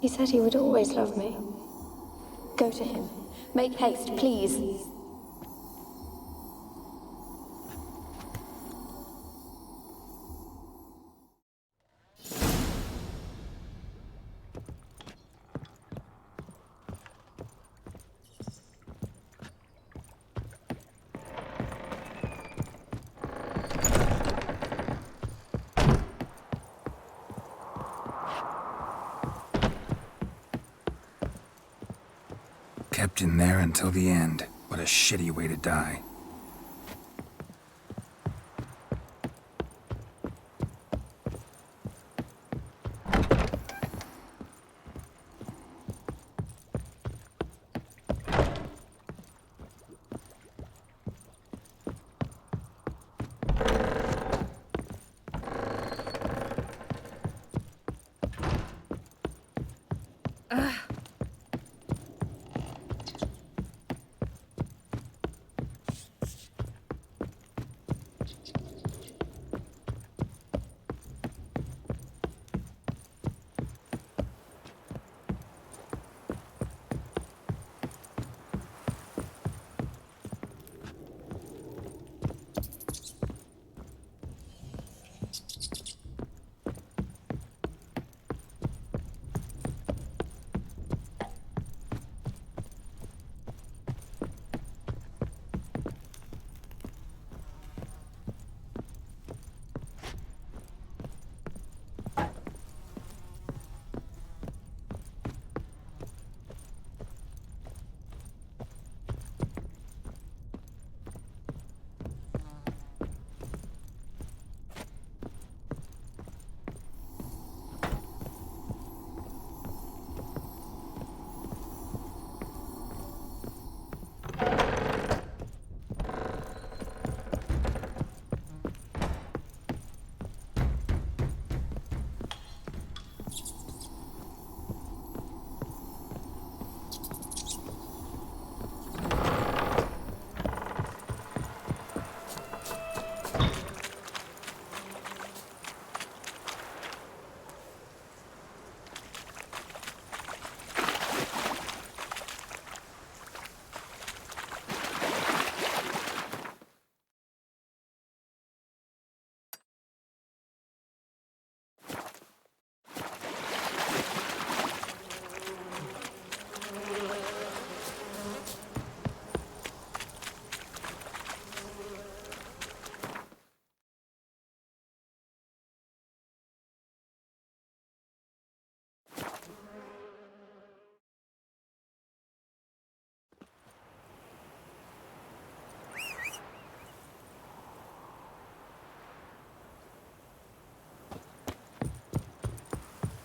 He said he would always love me. Go to him. Make haste, please. Kept in there until the end. What a shitty way to die.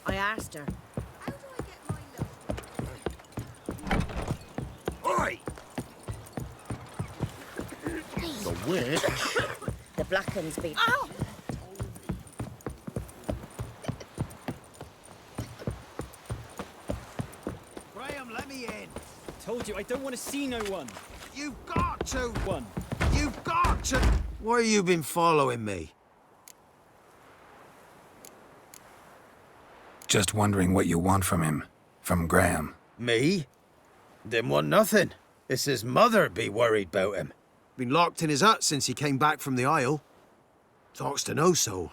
I asked her. Oi! The witch? The black one's been... Graham, let me in. Told you, I don't want to see no one. You've got to! One. You've got to! Why have you been following me? Just wondering what you want from him. From Graham. Me? Didn't want nothing. It's his mother be worried about him. Been locked in his hut since he came back from the Isle. Talks to no soul.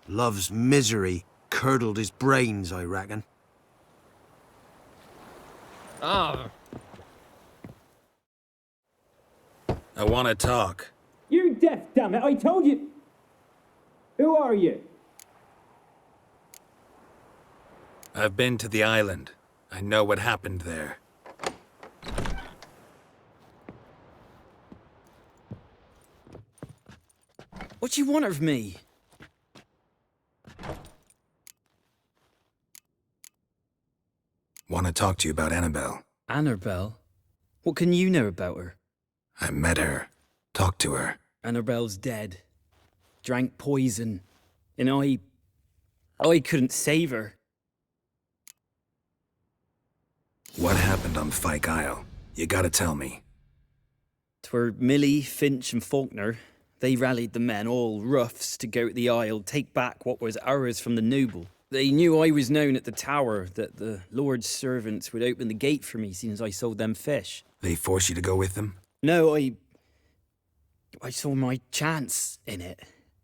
Love's misery curdled his brains, I reckon. Ah. I want to talk. You're deaf, damn it! I told you! Who are you? I've been to the island. I know what happened there. What do you want of me? Want to talk to you about Annabelle. Annabelle? What can you know about her? I met her. Talked to her. Annabelle's dead. Drank poison. And I couldn't save her. What happened on Fyke Isle? You gotta tell me. 'Twere Millie, Finch, and Faulkner. They rallied the men, all roughs, to go to the Isle, take back what was ours from the noble. They knew I was known at the tower, that the Lord's servants would open the gate for me, since I sold them fish. They forced you to go with them? No, I saw my chance in it,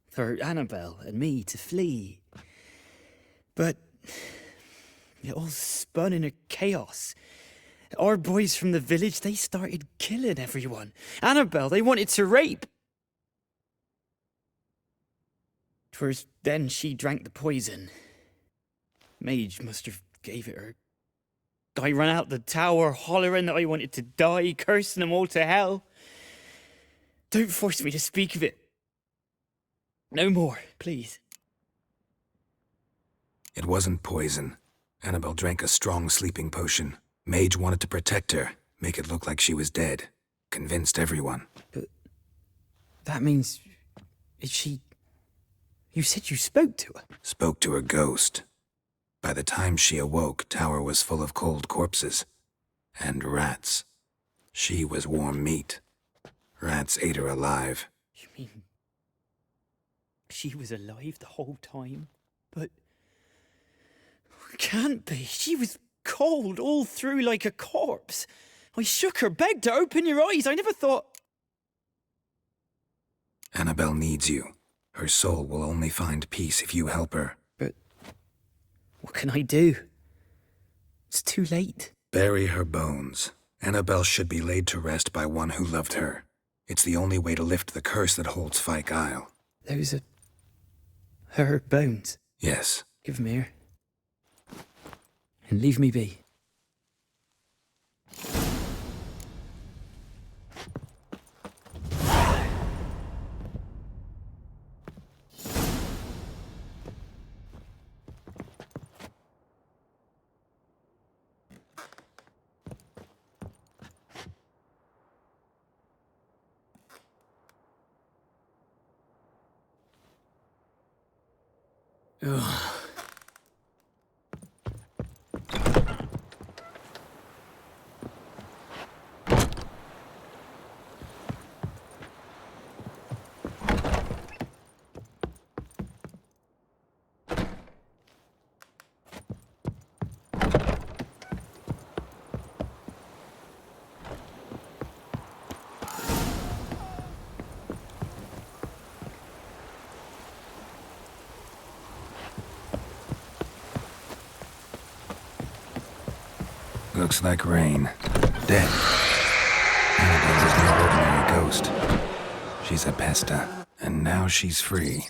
for Annabelle and me to flee. But it all spun in a chaos. Our boys from the village, they started killing everyone. Annabelle, they wanted to rape. 'Twas then she drank the poison. Mage must have gave it her. I ran out the tower hollering that I wanted to die, cursing them all to hell. Don't force me to speak of it. No more, please. It wasn't poison. Annabelle drank a strong sleeping potion. Mage wanted to protect her, make it look like she was dead. Convinced everyone. But that means... is she... You said you spoke to her? Spoke to her ghost. By the time she awoke, Tower was full of cold corpses. And rats. She was warm meat. Rats ate her alive. You mean... she was alive the whole time? But... can't be. She was cold all through like a corpse. I shook her, begged her, open your eyes. I never thought... Annabelle needs you. Her soul will only find peace if you help her. But... what can I do? It's too late. Bury her bones. Annabelle should be laid to rest by one who loved her. It's the only way to lift the curse that holds Fyke Isle. Those are... her bones? Yes. Give them here. And leave me be. Ugh. Looks like rain. Dead. Annabelle is no ordinary ghost. She's a pesta, and now she's free.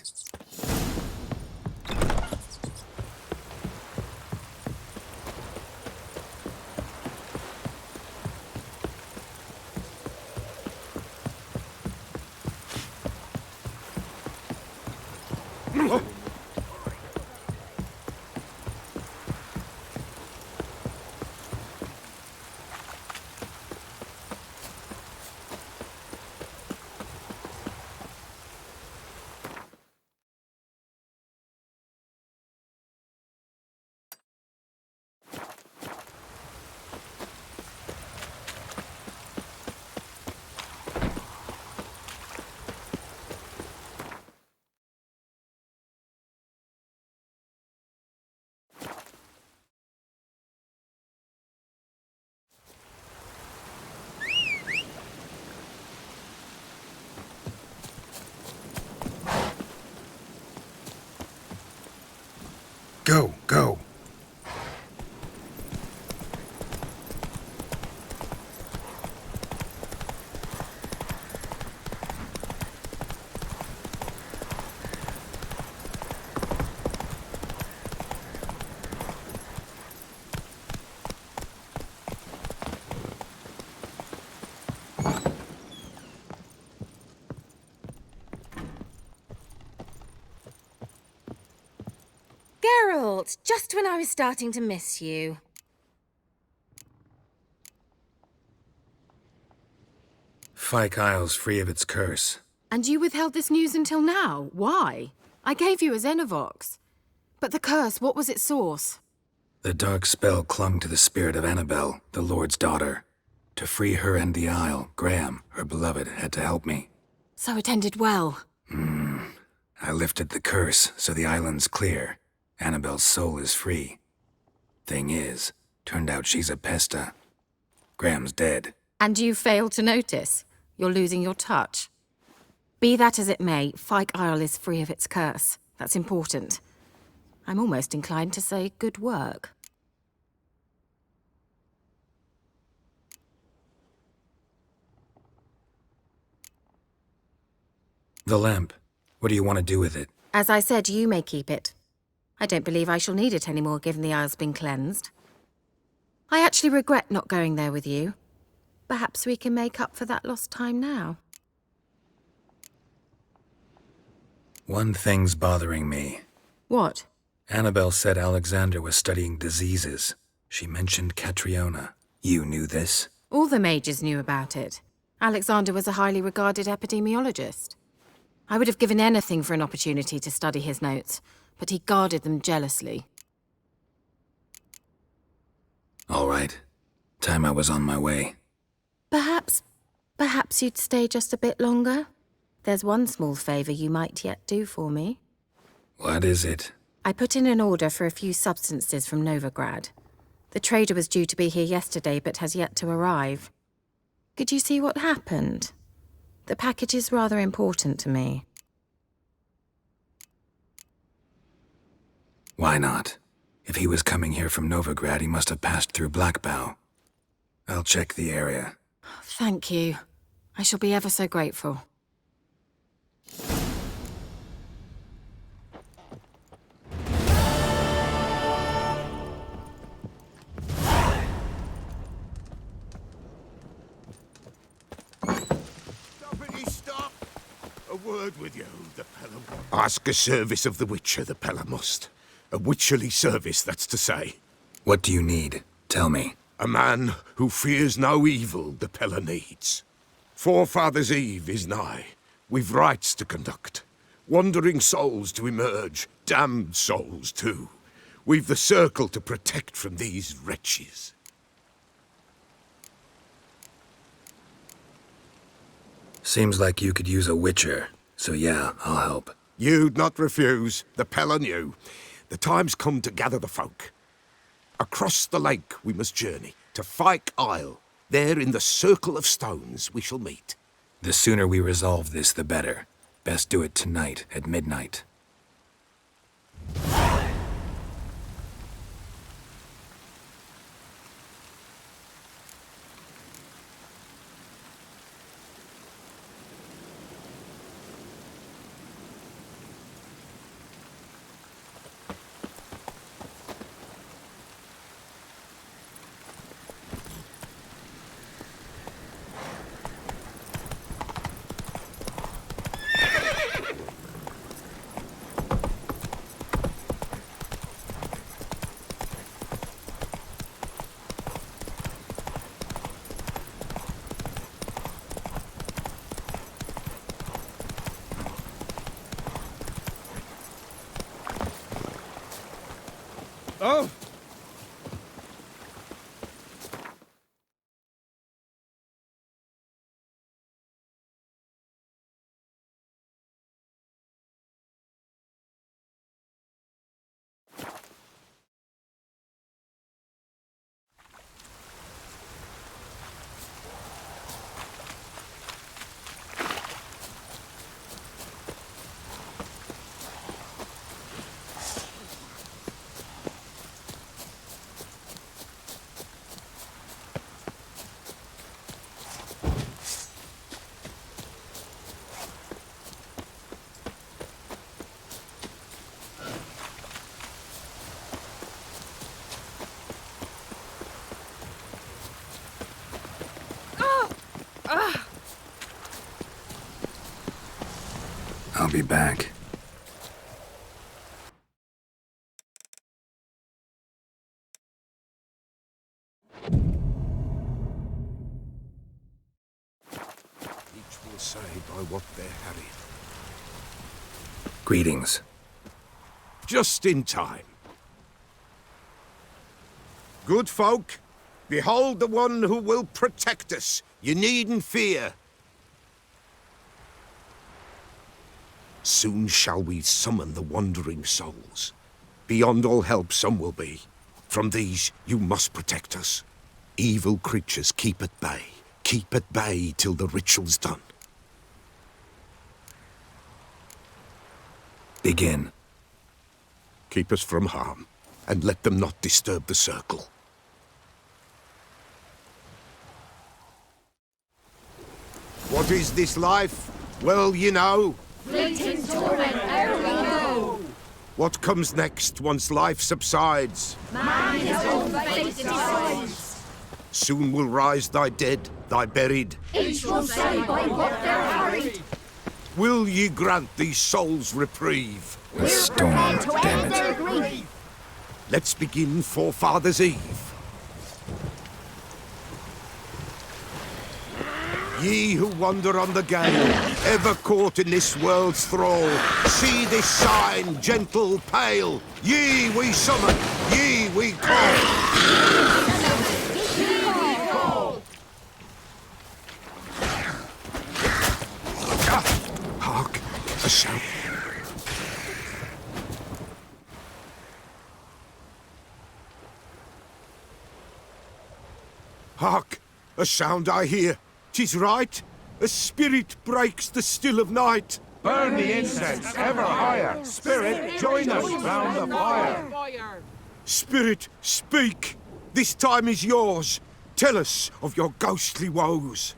Go, go. Geralt, just when I was starting to miss you. Fyke Isle's free of its curse. And you withheld this news until now. Why? I gave you a Xenovox. But the curse, what was its source? The dark spell clung to the spirit of Annabelle, the Lord's daughter. To free her and the Isle, Graham, her beloved, had to help me. So it ended well. I lifted the curse, so the island's clear. Annabelle's soul is free. Thing is, turned out she's a Pesta. Graham's dead. And you failed to notice. You're losing your touch. Be that as it may, Fyke Isle is free of its curse. That's important. I'm almost inclined to say good work. The lamp. What do you want to do with it? As I said, you may keep it. I don't believe I shall need it anymore, given the Isle's been cleansed. I actually regret not going there with you. Perhaps we can make up for that lost time now. One thing's bothering me. What? Annabelle said Alexander was studying diseases. She mentioned Catriona. You knew this? All the mages knew about it. Alexander was a highly regarded epidemiologist. I would have given anything for an opportunity to study his notes, but he guarded them jealously. All right. Time I was on my way. Perhaps you'd stay just a bit longer? There's one small favor you might yet do for me. What is it? I put in an order for a few substances from Novigrad. The trader was due to be here yesterday, but has yet to arrive. Could you see what happened? The package is rather important to me. Why not? If he was coming here from Novigrad, he must have passed through Blackbow. I'll check the area. Thank you. I shall be ever so grateful. Stop! A word with you, the Pelham. Ask a service of the Witcher, the Pelham must. A witcherly service, that's to say. What do you need? Tell me. A man who fears no evil the Pella needs. Forefathers' Eve is nigh. We've rites to conduct. Wandering souls to emerge. Damned souls, too. We've the circle to protect from these wretches. Seems like you could use a witcher. So yeah, I'll help. You'd not refuse. The Pella knew. The time's come to gather the folk. Across the lake we must journey, to Fyke Isle. There in the circle of stones we shall meet. The sooner we resolve this, the better. Best do it tonight at midnight. Oh! I'll be back. say by what they're having. Greetings. Just in time. Good folk, behold the one who will protect us. You needn't fear. Soon shall we summon the wandering souls. Beyond all help some will be. From these you must protect us. Evil creatures keep at bay. Keep at bay till the ritual's done. Begin. Keep us from harm, and let them not disturb the circle. What is this life? Well, you know. Fleeting torment, ere we know. What comes next once life subsides? Man is all fate decides. Soon will rise thy dead, thy buried. Each will say by what they're hurried. Will ye grant these souls reprieve? The storm, damn it. Grief. Let's begin Forefathers' Eve. Ye who wander on the gale, ever caught in this world's thrall, see this sign, gentle, pale. Ye we summon, ye we call. Hark, a shout. Hark, a sound I hear. 'Tis right. A spirit breaks the still of night. Burn the incense ever higher. Spirit, join us round the fire. Spirit, speak. This time is yours. Tell us of your ghostly woes.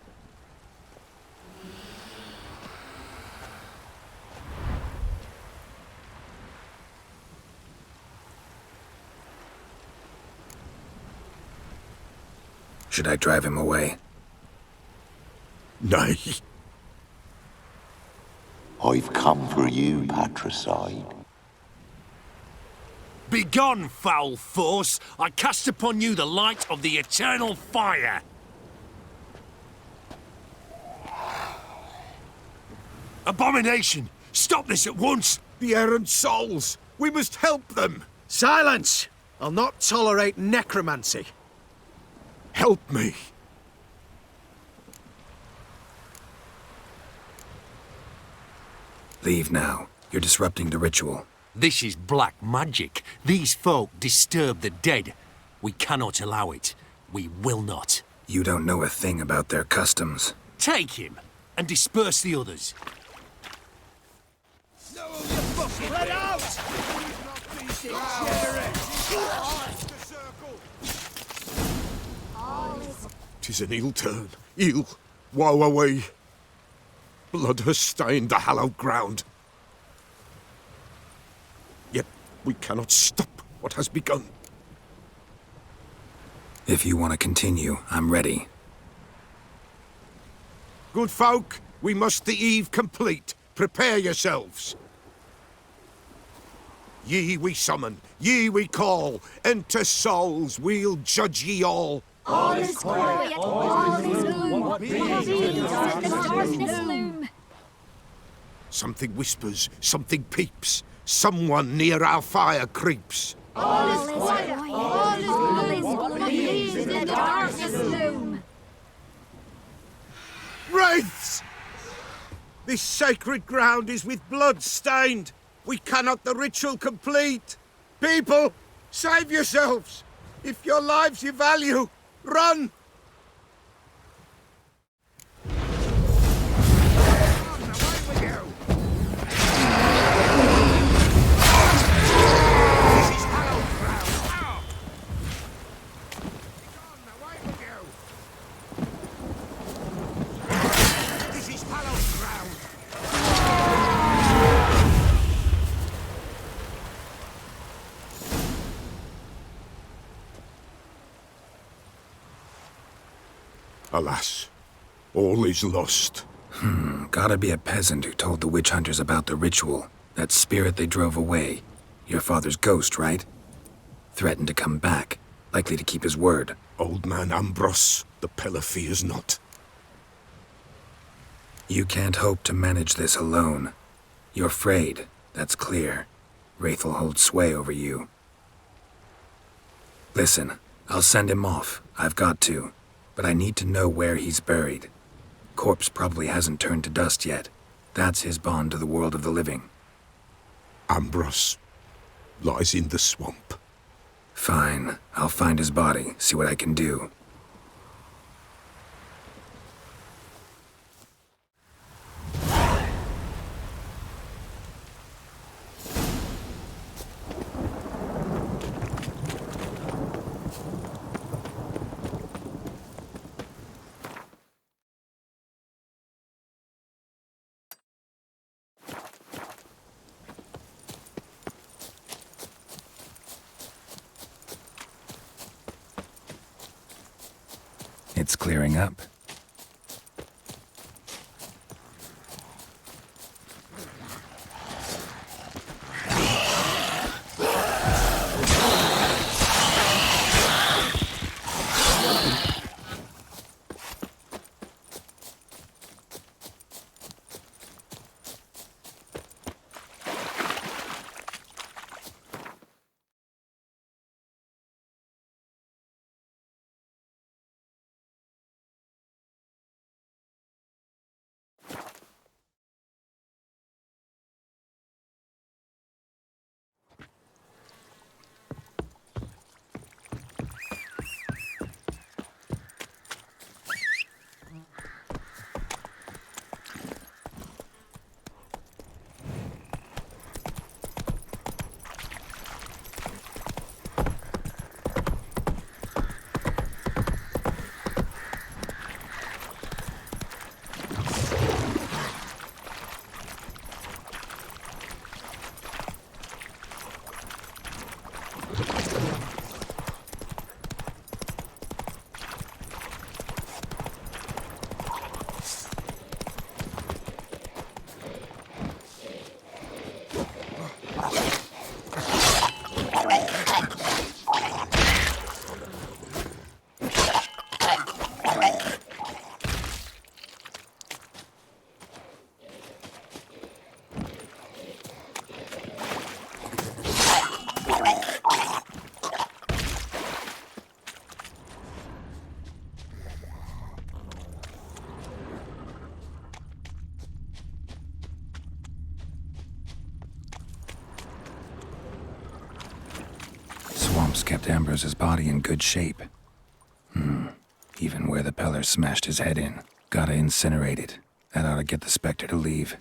Should I drive him away? Nay. I've come for you, patricide. Begone, foul force! I cast upon you the light of the eternal fire! Abomination! Stop this at once! The errant souls! We must help them! Silence! I'll not tolerate necromancy. Help me! Leave now. You're disrupting the ritual. This is black magic. These folk disturb the dead. We cannot allow it. We will not. You don't know a thing about their customs. Take him and disperse the others. Spread out! 'Tis an ill turn. Ill. Woe away. Blood has stained the hallowed ground. Yet we cannot stop what has begun. If you want to continue, I'm ready. Good folk, we must the eve complete. Prepare yourselves. Ye we summon, ye we call. Enter souls, we'll judge ye all. All is quiet, all is gloom. What beings in the darkness loom? Something whispers, something peeps. Someone near our fire creeps. All is quiet, all is gloom. What beings in the darkness loom? Wraiths! This sacred ground is with blood stained. We cannot the ritual complete. People, save yourselves. If your lives you value, run! Alas, all is lost. Gotta be a peasant who told the witch hunters about the ritual. That spirit they drove away. Your father's ghost, right? Threatened to come back. Likely to keep his word. Old man Ambros, the Pella fears not. You can't hope to manage this alone. You're frayed, that's clear. Wraith will hold sway over you. Listen, I'll send him off. I've got to. But I need to know where he's buried. Corpse probably hasn't turned to dust yet. That's his bond to the world of the living. Ambrose lies in the swamp. Fine. I'll find his body, see what I can do. It's clearing up. Swamps kept Ambrose's body in good shape. Even where the Peller smashed his head in. Gotta incinerate it. That ought to get the Spectre to leave.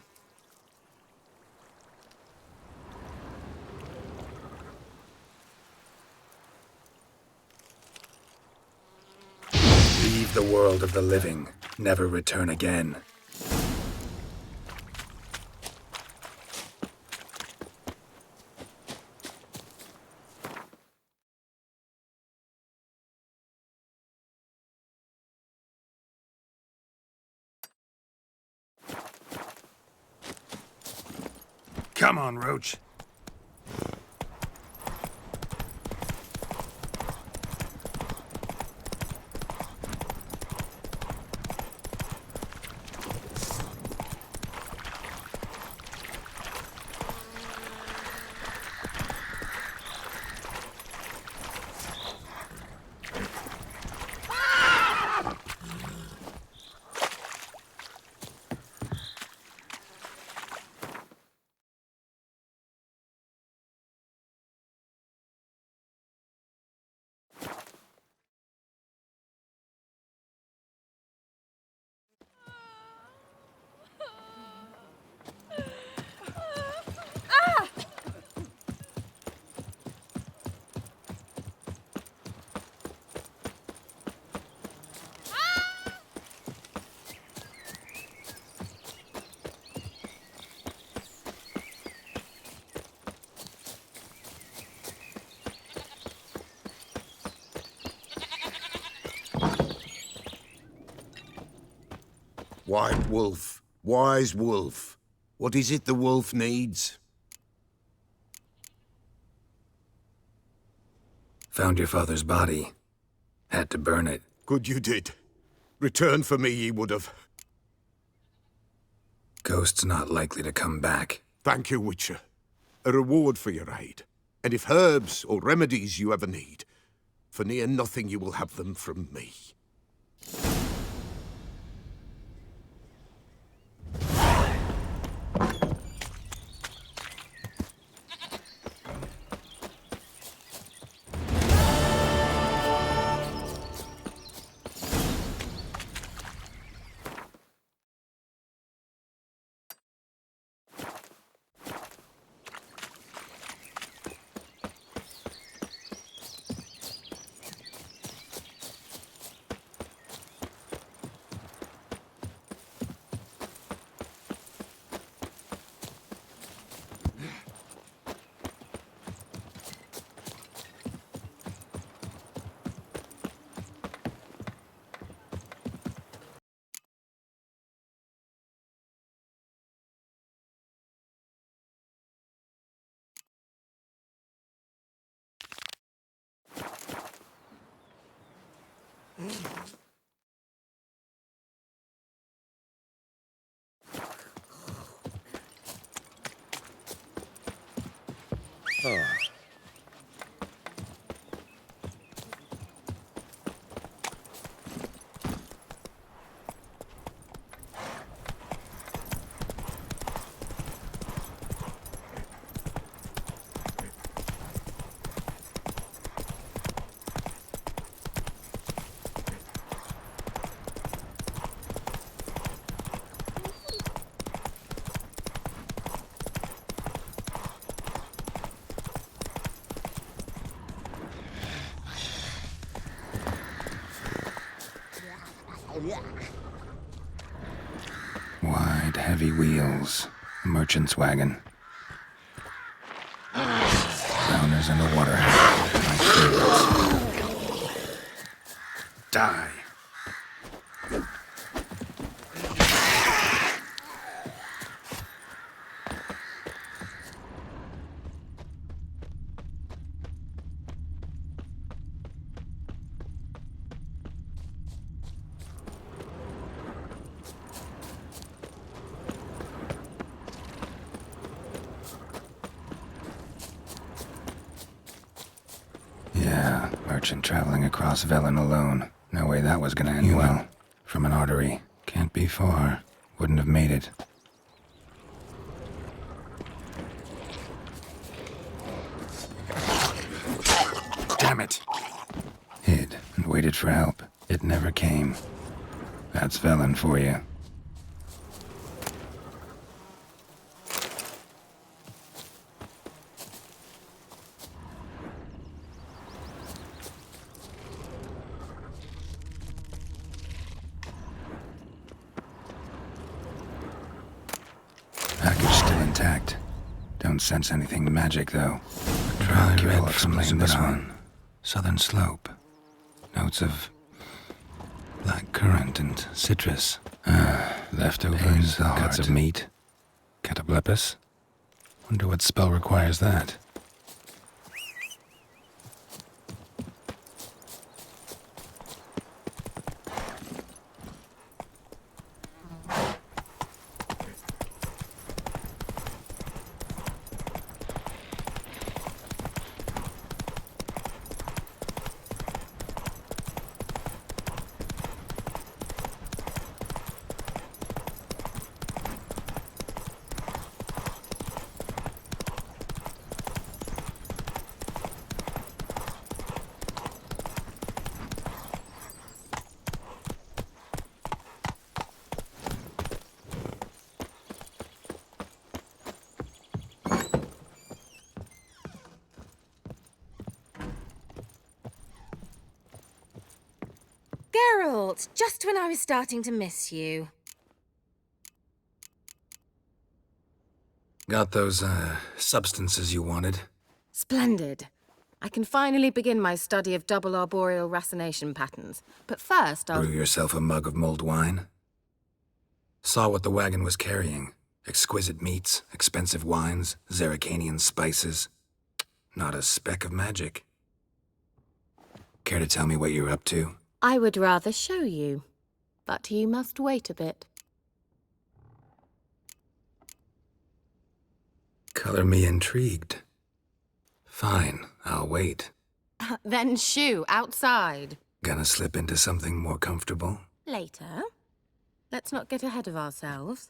Leave the world of the living. Never return again. Come on, Roach. White Wolf, wise wolf. What is it the wolf needs? Found your father's body. Had to burn it. Good you did. Return for me ye would have. Ghost's not likely to come back. Thank you, Witcher. A reward for your aid. And if herbs or remedies you ever need, for near nothing you will have them from me. Wide, heavy wheels. Merchant's wagon. Drowners in the water. My favorites. Die. Yeah, merchant traveling across Velen alone. No way that was gonna end well. From an artery. Can't be far. Wouldn't have made it. Damn it! Hid and waited for help. It never came. That's Velen for you. Package still intact. Don't sense anything magic, though. Dry red from this one. Southern slope. Notes of black currant and citrus. Leftovers, cuts of meat. Catoblepis. Wonder what spell requires that. Geralt, just when I was starting to miss you. Got those, substances you wanted? Splendid. I can finally begin my study of double arboreal racination patterns. But first, I'll... Brew yourself a mug of mulled wine? Saw what the wagon was carrying. Exquisite meats, expensive wines, Zerrikanian spices. Not a speck of magic. Care to tell me what you're up to? I would rather show you, but you must wait a bit. Color me intrigued. Fine, I'll wait. Then shoo, outside. Gonna slip into something more comfortable? Later. Let's not get ahead of ourselves.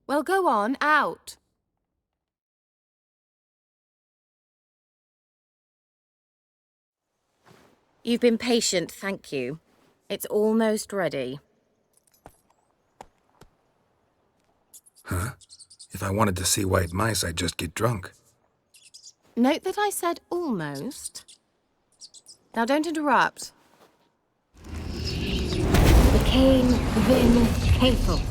Well, go on, out. You've been patient, thank you. It's almost ready. Huh? If I wanted to see white mice, I'd just get drunk. Note that I said almost. Now don't interrupt. The Cain Vin Capel.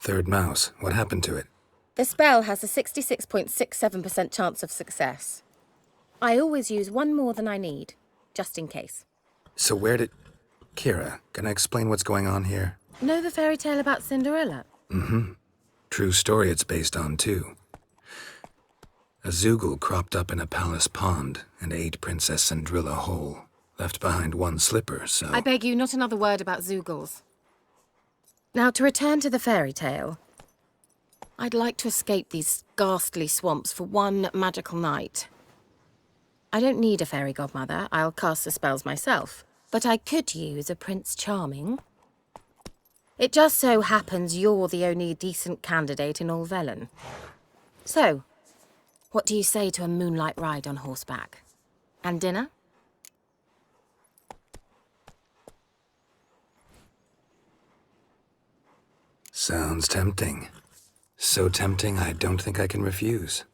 Third mouse. What happened to it? The spell has a 66.67% chance of success. I always use one more than I need, just in case. So where did... Kira, can I explain what's going on here? Know the fairy tale about Cinderella? Mm-hmm. True story it's based on, too. A Zoogle cropped up in a palace pond and ate Princess Cindrilla whole. Left behind one slipper, so... I beg you, not another word about Zoogles. Now, to return to the fairy tale, I'd like to escape these ghastly swamps for one magical night. I don't need a fairy godmother, I'll cast the spells myself, but I could use a Prince Charming. It just so happens you're the only decent candidate in all Velen. So, what do you say to a moonlight ride on horseback? And dinner? Sounds tempting. So tempting, I don't think I can refuse.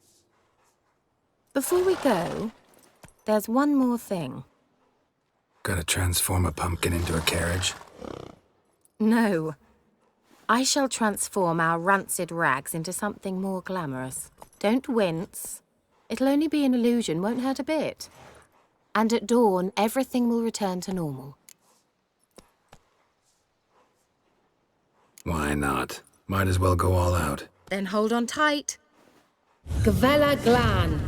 Before we go, there's one more thing. Gotta transform a pumpkin into a carriage? No. I shall transform our rancid rags into something more glamorous. Don't wince. It'll only be an illusion, won't hurt a bit. And at dawn, everything will return to normal. Why not? Might as well go all out. Then hold on tight. Gavella Glan.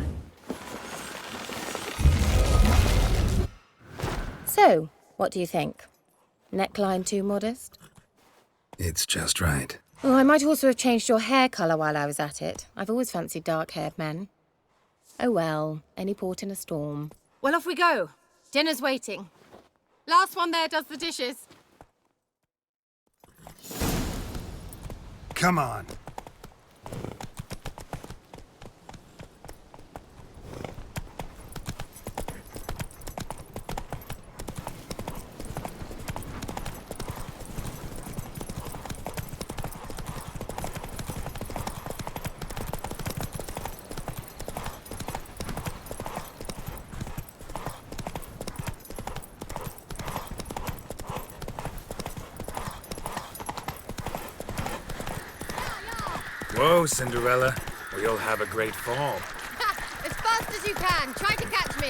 So, what do you think? Neckline too modest? It's just right. Oh, I might also have changed your hair colour while I was at it. I've always fancied dark-haired men. Oh well, any port in a storm. Well, off we go. Dinner's waiting. Last one there does the dishes. Come on. Whoa, Cinderella, or you'll have a great fall. As fast as you can. Try to catch me.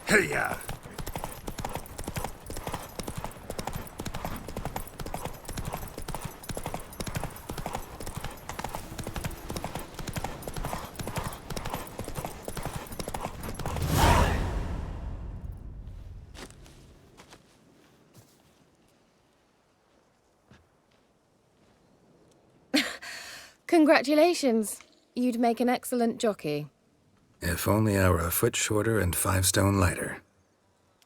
Hey-ya! Congratulations. You'd make an excellent jockey. If only I were a foot shorter and 5 stone lighter.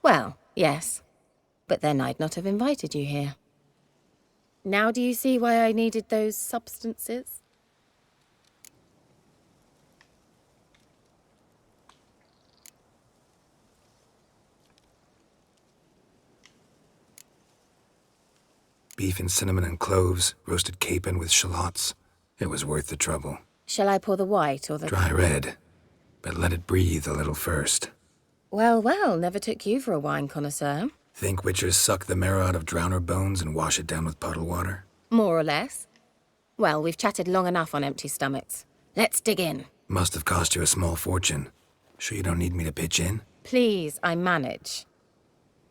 Well, yes. But then I'd not have invited you here. Now do you see why I needed those substances? Beef and cinnamon and cloves, roasted capon with shallots. It was worth the trouble. Shall I pour the white or the... Dry red, but let it breathe a little first. Well, well, never took you for a wine connoisseur. Think witchers suck the marrow out of drowner bones and wash it down with puddle water? More or less. Well, we've chatted long enough on empty stomachs. Let's dig in. Must have cost you a small fortune. Sure you don't need me to pitch in? Please, I manage.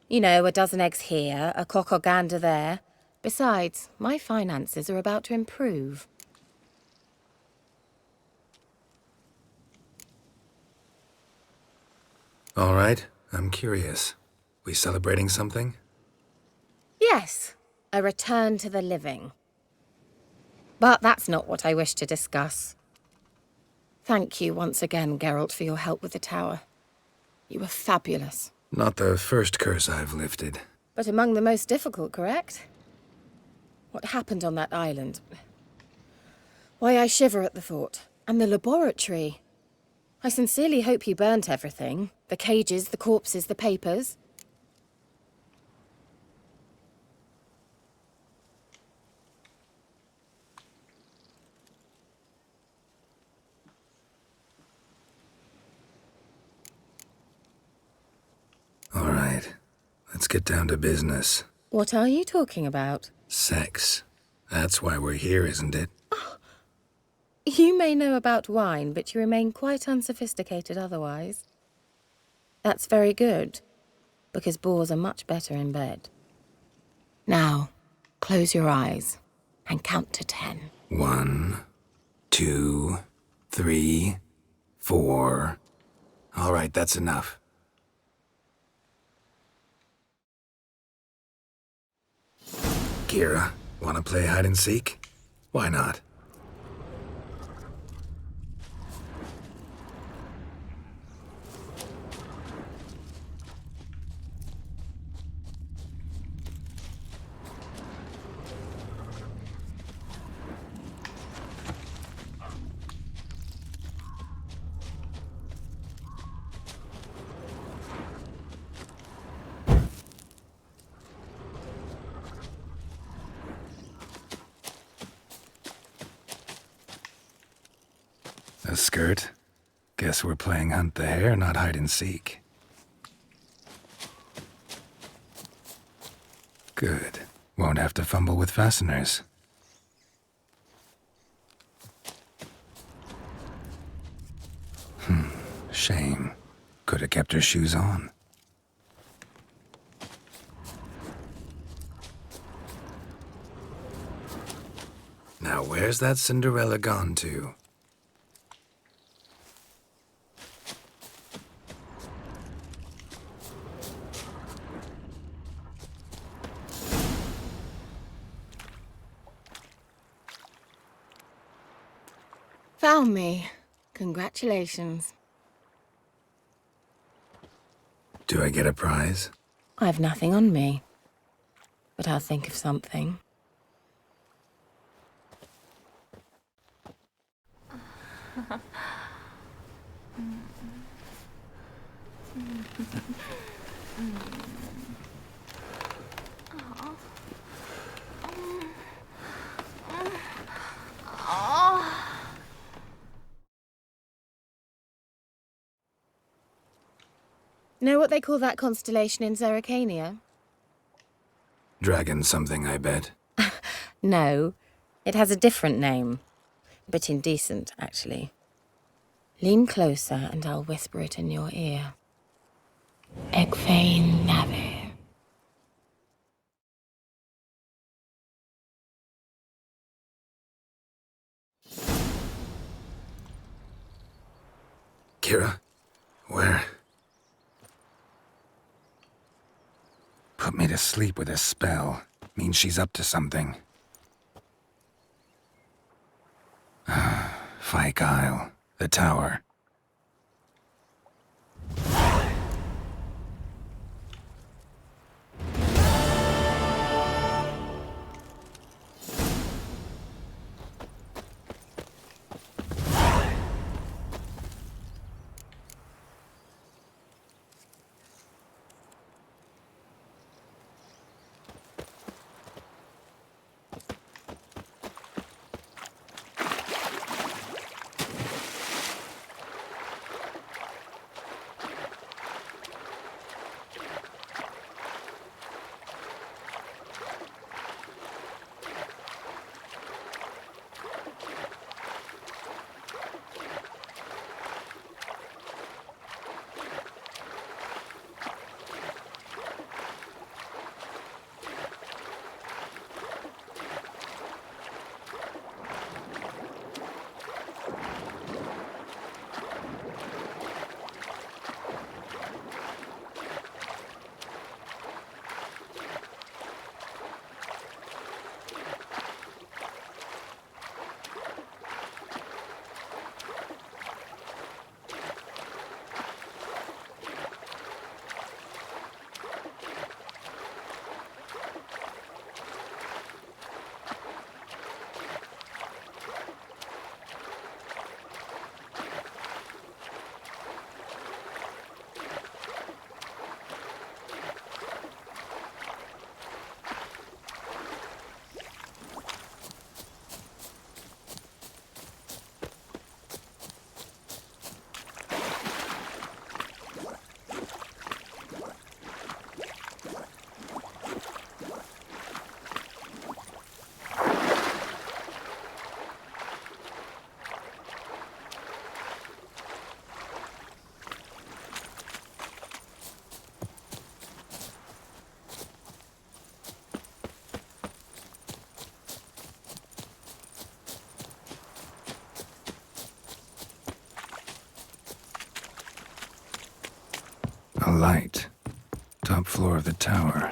You know, a dozen eggs here, a cock or gander there. Besides, my finances are about to improve. All right, I'm curious. We celebrating something? Yes, a return to the living. But that's not what I wish to discuss. Thank you once again, Geralt, for your help with the tower. You were fabulous. Not the first curse I've lifted. But among the most difficult, correct? What happened on that island? Why, I shiver at the thought. And the laboratory. I sincerely hope you burnt everything. The cages, the corpses, the papers. All right, let's get down to business. What are you talking about? Sex. That's why we're here, isn't it? You may know about wine, but you remain quite unsophisticated otherwise. That's very good, because boars are much better in bed. Now, close your eyes and count to 10. 1, 2, 3, 4. All right, that's enough. Kira, wanna play hide and seek? Why not? A skirt? Guess we're playing hunt the hare, not hide and seek. Good. Won't have to fumble with fasteners. Shame. Could have kept her shoes on. Now where's that Cinderella gone to? Found me. Congratulations. Do I get a prize? I've nothing on me, but I'll think of something. Know what they call that constellation in Zerrikania? Dragon something, I bet. No, it has a different name. A bit indecent, actually. Lean closer and I'll whisper it in your ear. Egfain Navir. Kira? Where? Put me to sleep with a spell. Means she's up to something. Fyke Isle. The tower. light. Top floor of the tower.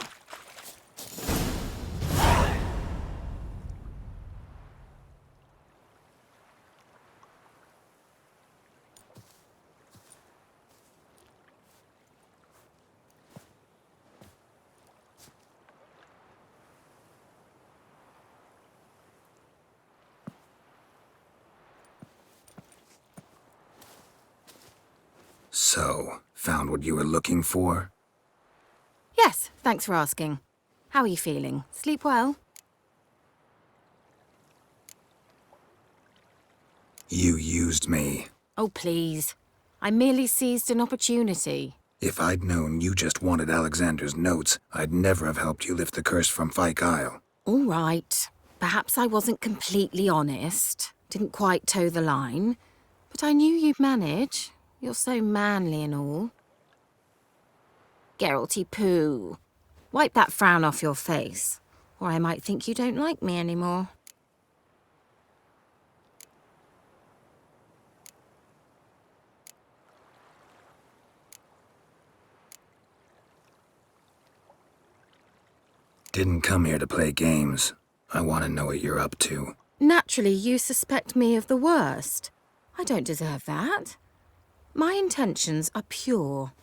So, found what you were looking for? Yes, thanks for asking. How are you feeling? Sleep well? You used me. Oh, please. I merely seized an opportunity. If I'd known you just wanted Alexander's notes, I'd never have helped you lift the curse from Fyke Isle. All right. Perhaps I wasn't completely honest. Didn't quite toe the line. But I knew you'd manage. You're so manly and all. Geralty poo. Wipe that frown off your face, or I might think you don't like me anymore. Didn't come here to play games. I want to know what you're up to. Naturally, you suspect me of the worst. I don't deserve that. My intentions are pure,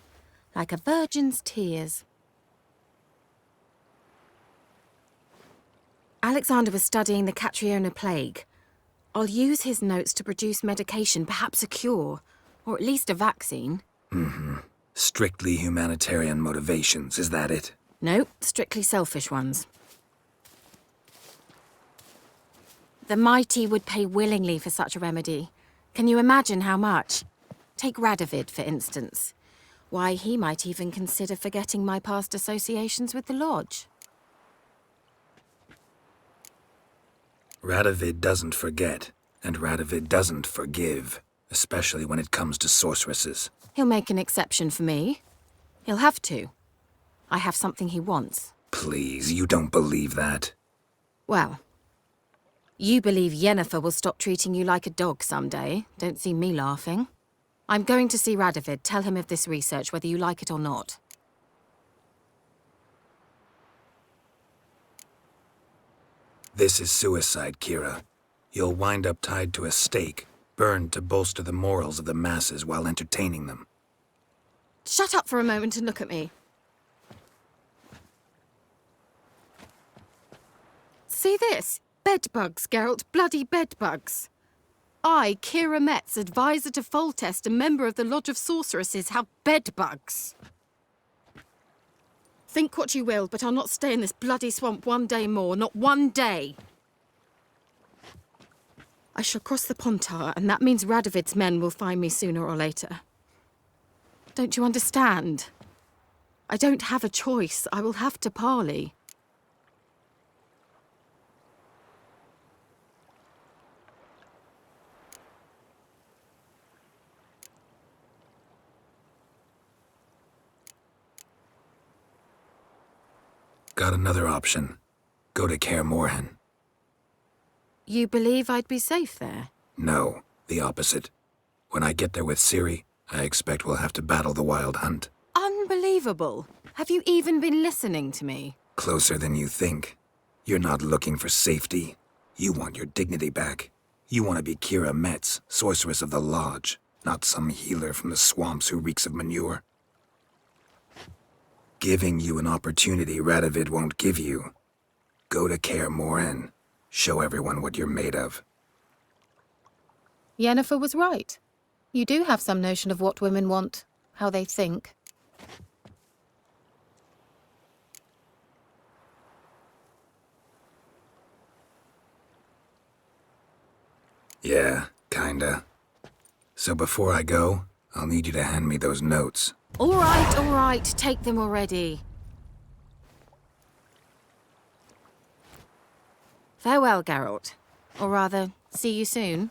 like a virgin's tears. Alexander was studying the Catriona plague. I'll use his notes to produce medication, perhaps a cure, or at least a vaccine. Strictly humanitarian motivations, is that it? Nope, strictly selfish ones. The mighty would pay willingly for such a remedy. Can you imagine how much? Take Radovid, for instance. Why, he might even consider forgetting my past associations with the Lodge. Radovid doesn't forget, and Radovid doesn't forgive, especially when it comes to sorceresses. He'll make an exception for me. He'll have to. I have something he wants. Please, you don't believe that. Well, you believe Yennefer will stop treating you like a dog someday. Don't see me laughing. I'm going to see Radovid, tell him of this research, whether you like it or not. This is suicide, Kira. You'll wind up tied to a stake, burned to bolster the morals of the masses while entertaining them. Shut up for a moment and look at me. See this? Bedbugs, Geralt. Bloody bedbugs. I, Kira Metz, advisor to Foltest and member of the Lodge of Sorceresses, have bedbugs. Think what you will, but I'll not stay in this bloody swamp one day more. Not one day. I shall cross the Pontar, and that means Radovid's men will find me sooner or later. Don't you understand? I don't have a choice. I will have to parley. Got another option. Go to Kaer Morhen. You believe I'd be safe there? No, the opposite. When I get there with Ciri, I expect we'll have to battle the Wild Hunt. Unbelievable. Have you even been listening to me? Closer than you think. You're not looking for safety. You want your dignity back. You want to be Kira Metz, sorceress of the Lodge, not some healer from the swamps who reeks of manure. Giving you an opportunity Radovid won't give you. Go to Kaer Morhen. Show everyone what you're made of. Yennefer was right. You do have some notion of what women want, how they think. Yeah, kinda. So before I go, I'll need you to hand me those notes. All right, take them already. Farewell, Geralt. Or rather, see you soon.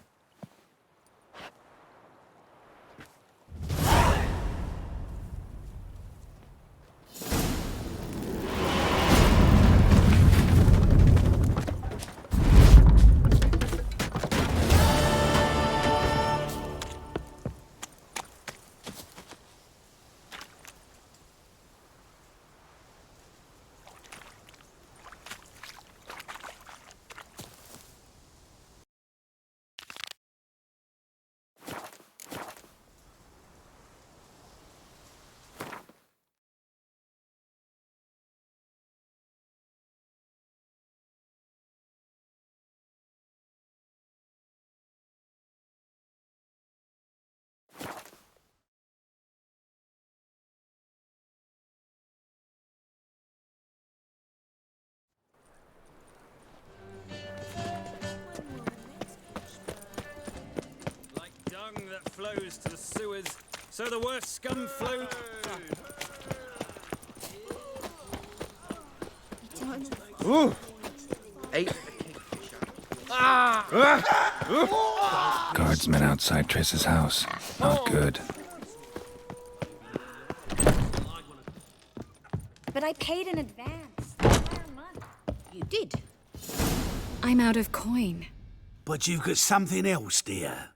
nose to the sewers, so the worst scum flow. Ooh! Eight. Guardsmen outside Triss's house. Not good. But I paid in advance. The entire month. You did? I'm out of coin. But you've got something else, dear.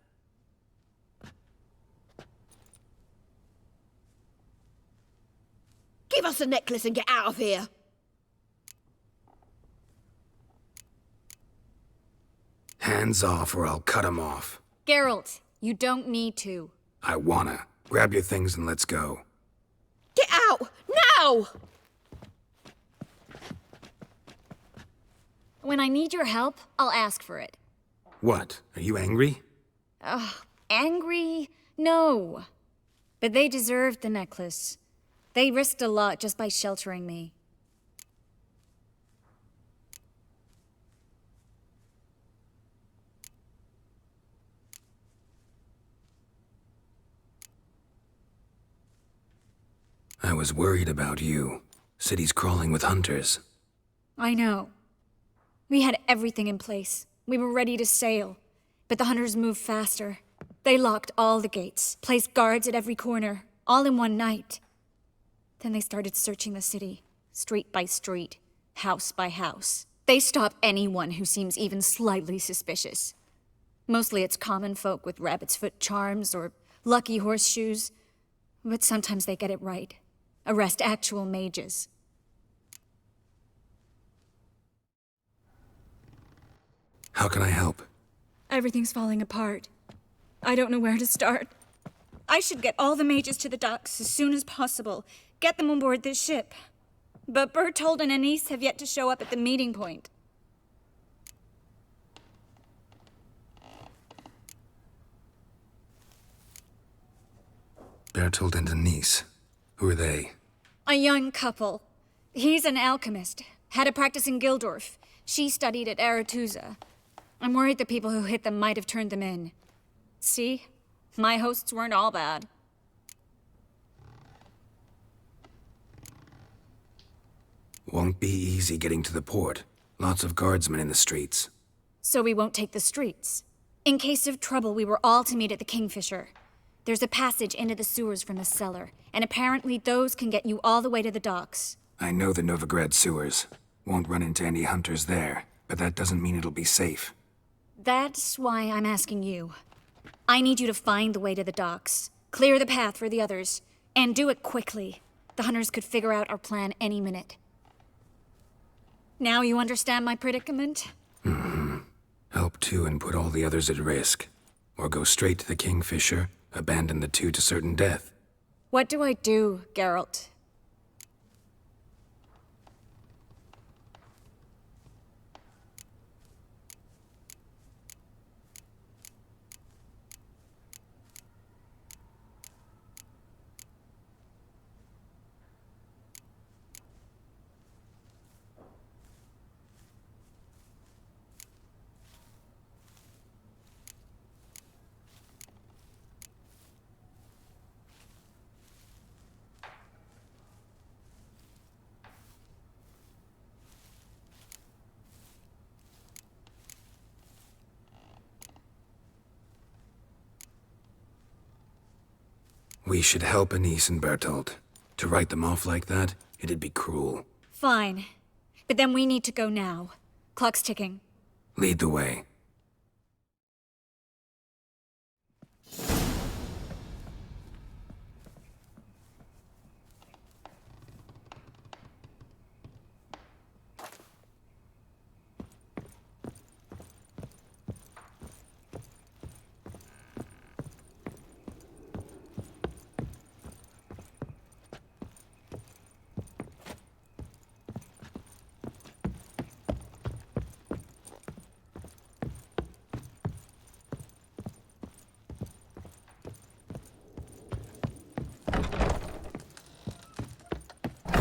Give us the necklace and get out of here. Hands off or I'll cut 'em off. Geralt, you don't need to. I wanna. Grab your things and let's go. Get out! Now! When I need your help, I'll ask for it. What? Are you angry? Ugh, angry? No. But they deserved the necklace. They risked a lot just by sheltering me. I was worried about you. City's crawling with hunters. I know. We had everything in place. We were ready to sail. But the hunters moved faster. They locked all the gates, placed guards at every corner, all in one night. Then they started searching the city, street by street, house by house. They stop anyone who seems even slightly suspicious. Mostly it's common folk with rabbit's foot charms or lucky horseshoes. But sometimes they get it right. Arrest actual mages. How can I help? Everything's falling apart. I don't know where to start. I should get all the mages to the docks as soon as possible. Get them on board this ship. But Bertold and Anise have yet to show up at the meeting point. Bertold and Anise. Who are they? A young couple. He's an alchemist. Had a practice in Gildorf. She studied at Aretuza. I'm worried the people who hit them might have turned them in. See? My hosts weren't all bad. Won't be easy getting to the port. Lots of guardsmen in the streets. So we won't take the streets. In case of trouble, we were all to meet at the Kingfisher. There's a passage into the sewers from the cellar, and apparently those can get you all the way to the docks. I know the Novigrad sewers. Won't run into any hunters there, but that doesn't mean it'll be safe. That's why I'm asking you. I need you to find the way to the docks, clear the path for the others, and do it quickly. The hunters could figure out our plan any minute. Now you understand my predicament? Mm-hmm. Help two and put all the others at risk. Or go straight to the Kingfisher, abandon the two to certain death. What do I do, Geralt? We should help Anise and Bertold. To write them off like that, it'd be cruel. Fine. But then we need to go now. Clock's ticking. Lead the way.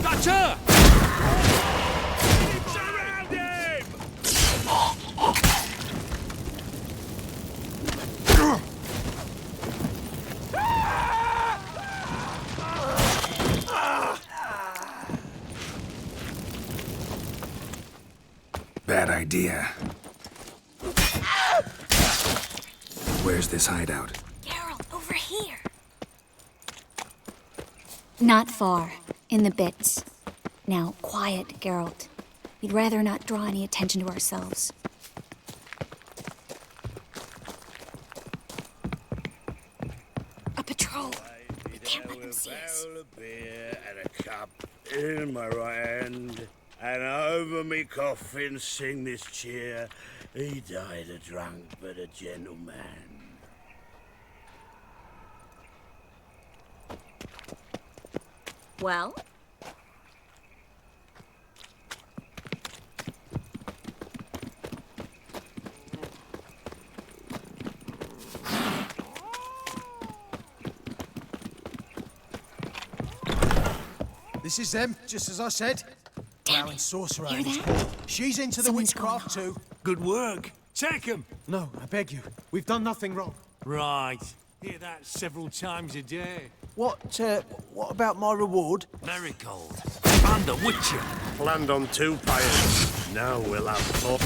Gotcha! Surround him! idea. Where's this hideout? Geralt, over here. Not far. In the bits. Now, quiet, Geralt. We'd rather not draw any attention to ourselves. A patrol. We can't let them see us. A beer and a cup in my right hand, and over me coffin sing this cheer. He died a drunk but a gentleman. Well? This is them, just as I said. Rowan Sorcerer. She's into the witchcraft too. Good work. Check him. No, I beg you. We've done nothing wrong. Right. Hear that several times a day. What about my reward? Marigold. And a witcher. Planned on 2 pyres. Now we'll have 4.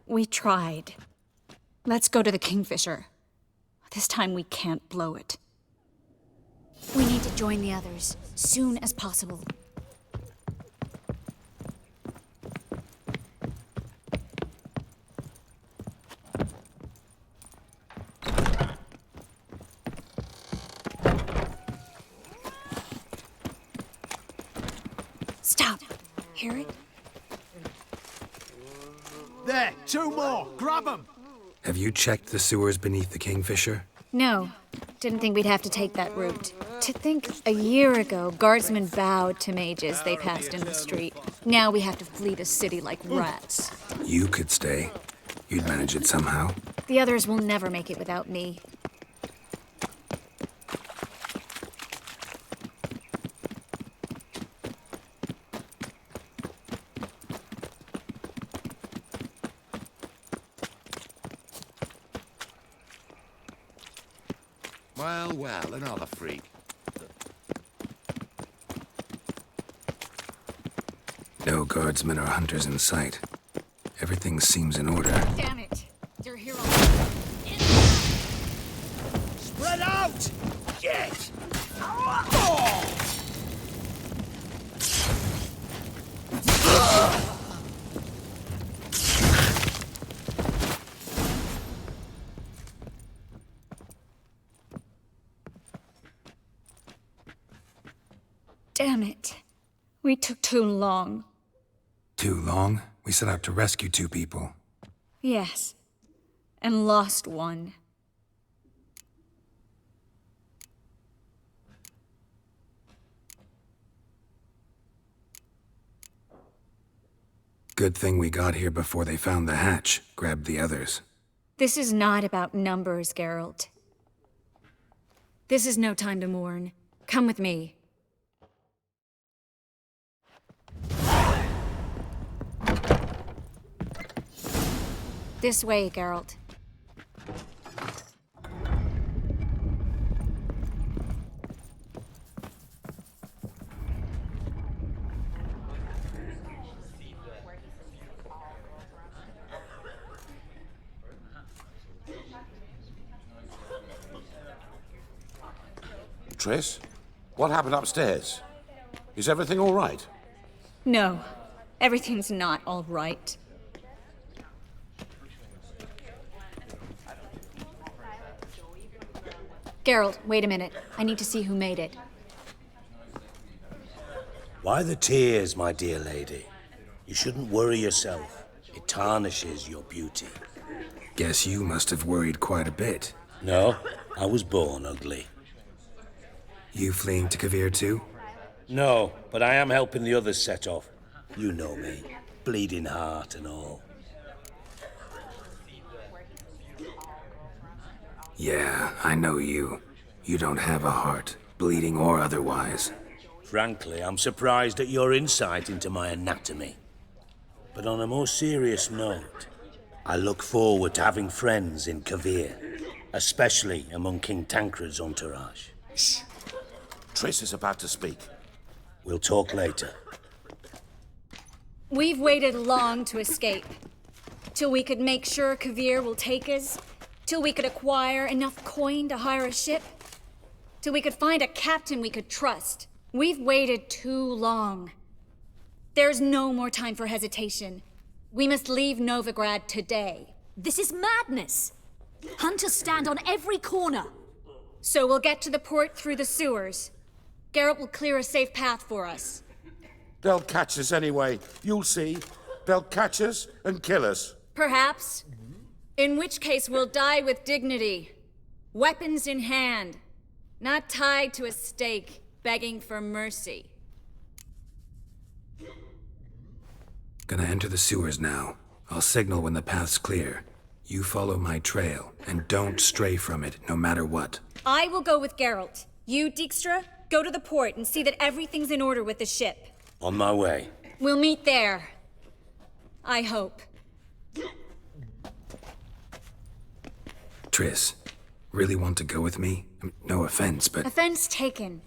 We tried. Let's go to the Kingfisher. This time we can't blow it. We need to join the others, soon as possible. Stop. Hear it? There, 2 more. Grab them. Have you checked the sewers beneath the Kingfisher? No. Didn't think we'd have to take that route. To think a year ago, guardsmen bowed to mages they passed in the street. Now we have to flee the city like rats. You could stay. You'd manage it somehow. The others will never make it without me. Well, another freak. No guardsmen or hunters in sight. Everything seems in order. Damn it! Your hero. Spread out! Get! Damn it. We took too long. Too long? We set out to rescue 2 people. Yes. And lost one. Good thing we got here before they found the hatch, grabbed the others. This is not about numbers, Geralt. This is no time to mourn. Come with me. This way, Geralt. Triss? What happened upstairs? Is everything all right? No, everything's not all right. Geralt, wait a minute. I need to see who made it. Why the tears, my dear lady? You shouldn't worry yourself. It tarnishes your beauty. Guess you must have worried quite a bit. No, I was born ugly. You fleeing to Kovir too? No, but I am helping the others set off. You know me. Bleeding heart and all. Yeah, I know you. You don't have a heart, bleeding or otherwise. Frankly, I'm surprised at your insight into my anatomy. But on a more serious note, I look forward to having friends in Kovir, especially among King Tancred's entourage. Shh! Triss is about to speak. We'll talk later. We've waited long to escape. Till we could make sure Kavir will take us. Till we could acquire enough coin to hire a ship. Till we could find a captain we could trust. We've waited too long. There's no more time for hesitation. We must leave Novigrad today. This is madness! Hunters stand on every corner. So we'll get to the port through the sewers. Geralt will clear a safe path for us. They'll catch us anyway. You'll see. They'll catch us and kill us. Perhaps. In which case we'll die with dignity. Weapons in hand. Not tied to a stake, begging for mercy. Gonna enter the sewers now. I'll signal when the path's clear. You follow my trail, and don't stray from it, no matter what. I will go with Geralt. You, Dijkstra, go to the port and see that everything's in order with the ship. On my way. We'll meet there. I hope. Triss, really want to go with me? No offense, but... Offense taken.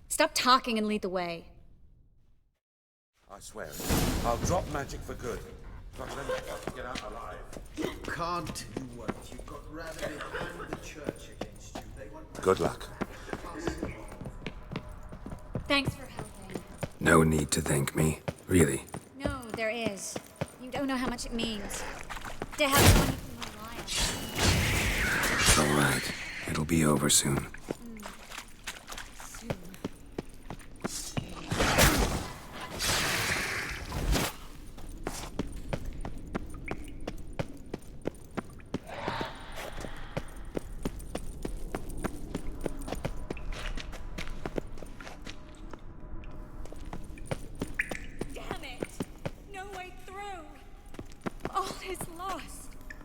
Stop talking and lead the way. I swear it. I'll drop magic for good. But let me get out alive. You can't do what? You've got Radavid and the church against you. They want... Good luck. Thanks for helping. No need to thank me, really. No, there is. You don't know how much it means. To have someone you can rely on. It's all right. It'll be over soon.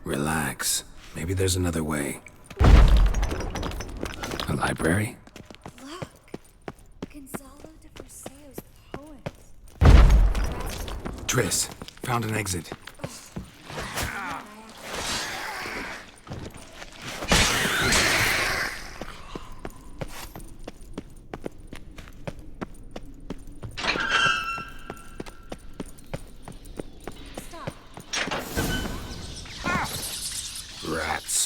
Relax. Maybe there's another way. A library? Look. Gonzalo de Forceo's poems. Triss, found an exit. Rats.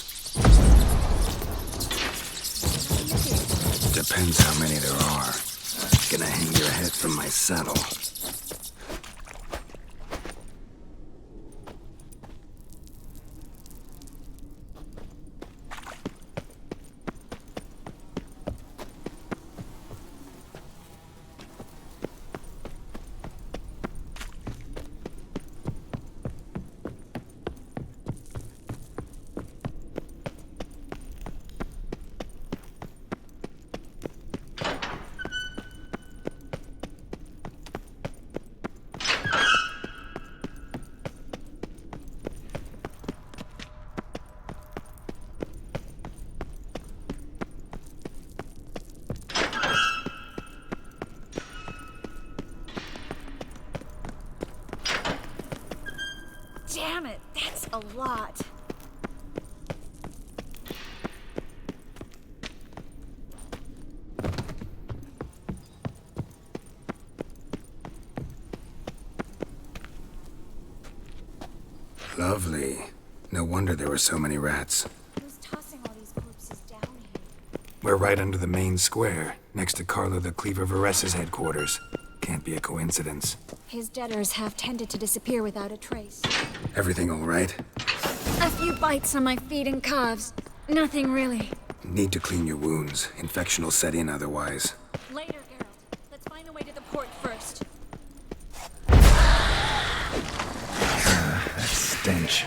Depends how many there are. Gonna hang your head from my saddle. Damn it, that's a lot. Lovely. No wonder there were so many rats. Who's tossing all these corpses down here? We're right under the main square, next to Carlo the Cleaver Varessa's headquarters. Can't be a coincidence. His debtors have tended to disappear without a trace. Everything all right? A few bites on my feet and calves. Nothing really. Need to clean your wounds. Infection will set in otherwise. Later, Geralt. Let's find a way to the port first. That stench.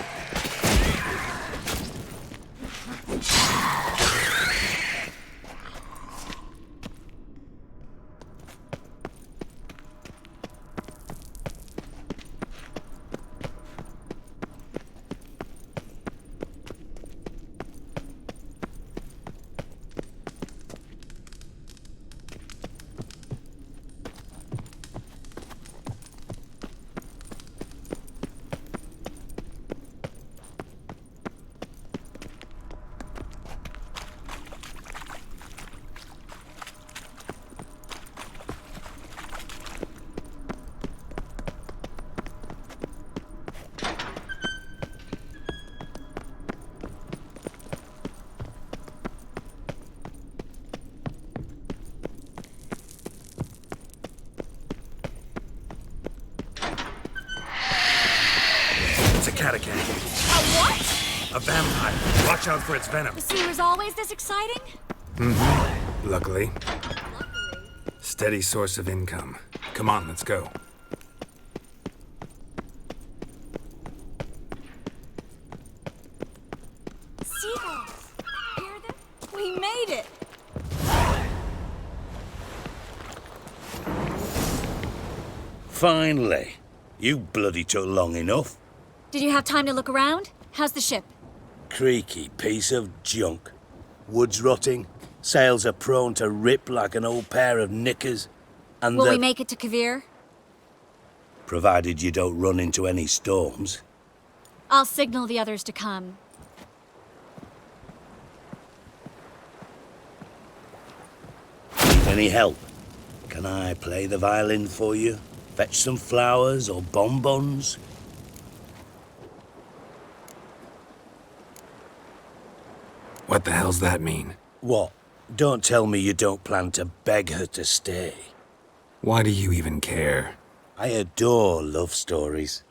catacomb. A what? A vampire. Watch out for its venom. The sewer's always this exciting? Mm-hmm. Luckily. Steady source of income. Come on, let's go. Seagulls! Hear them? We made it! Finally. You bloody took long enough. Did you have time to look around? How's the ship? Creaky piece of junk. Wood's rotting. Sails are prone to rip like an old pair of knickers. And Will we make it to Kavir? Provided you don't run into any storms. I'll signal the others to come. Need any help? Can I play the violin for you? Fetch some flowers or bonbons? What the hell's that mean? What? Don't tell me you don't plan to beg her to stay. Why do you even care? I adore love stories.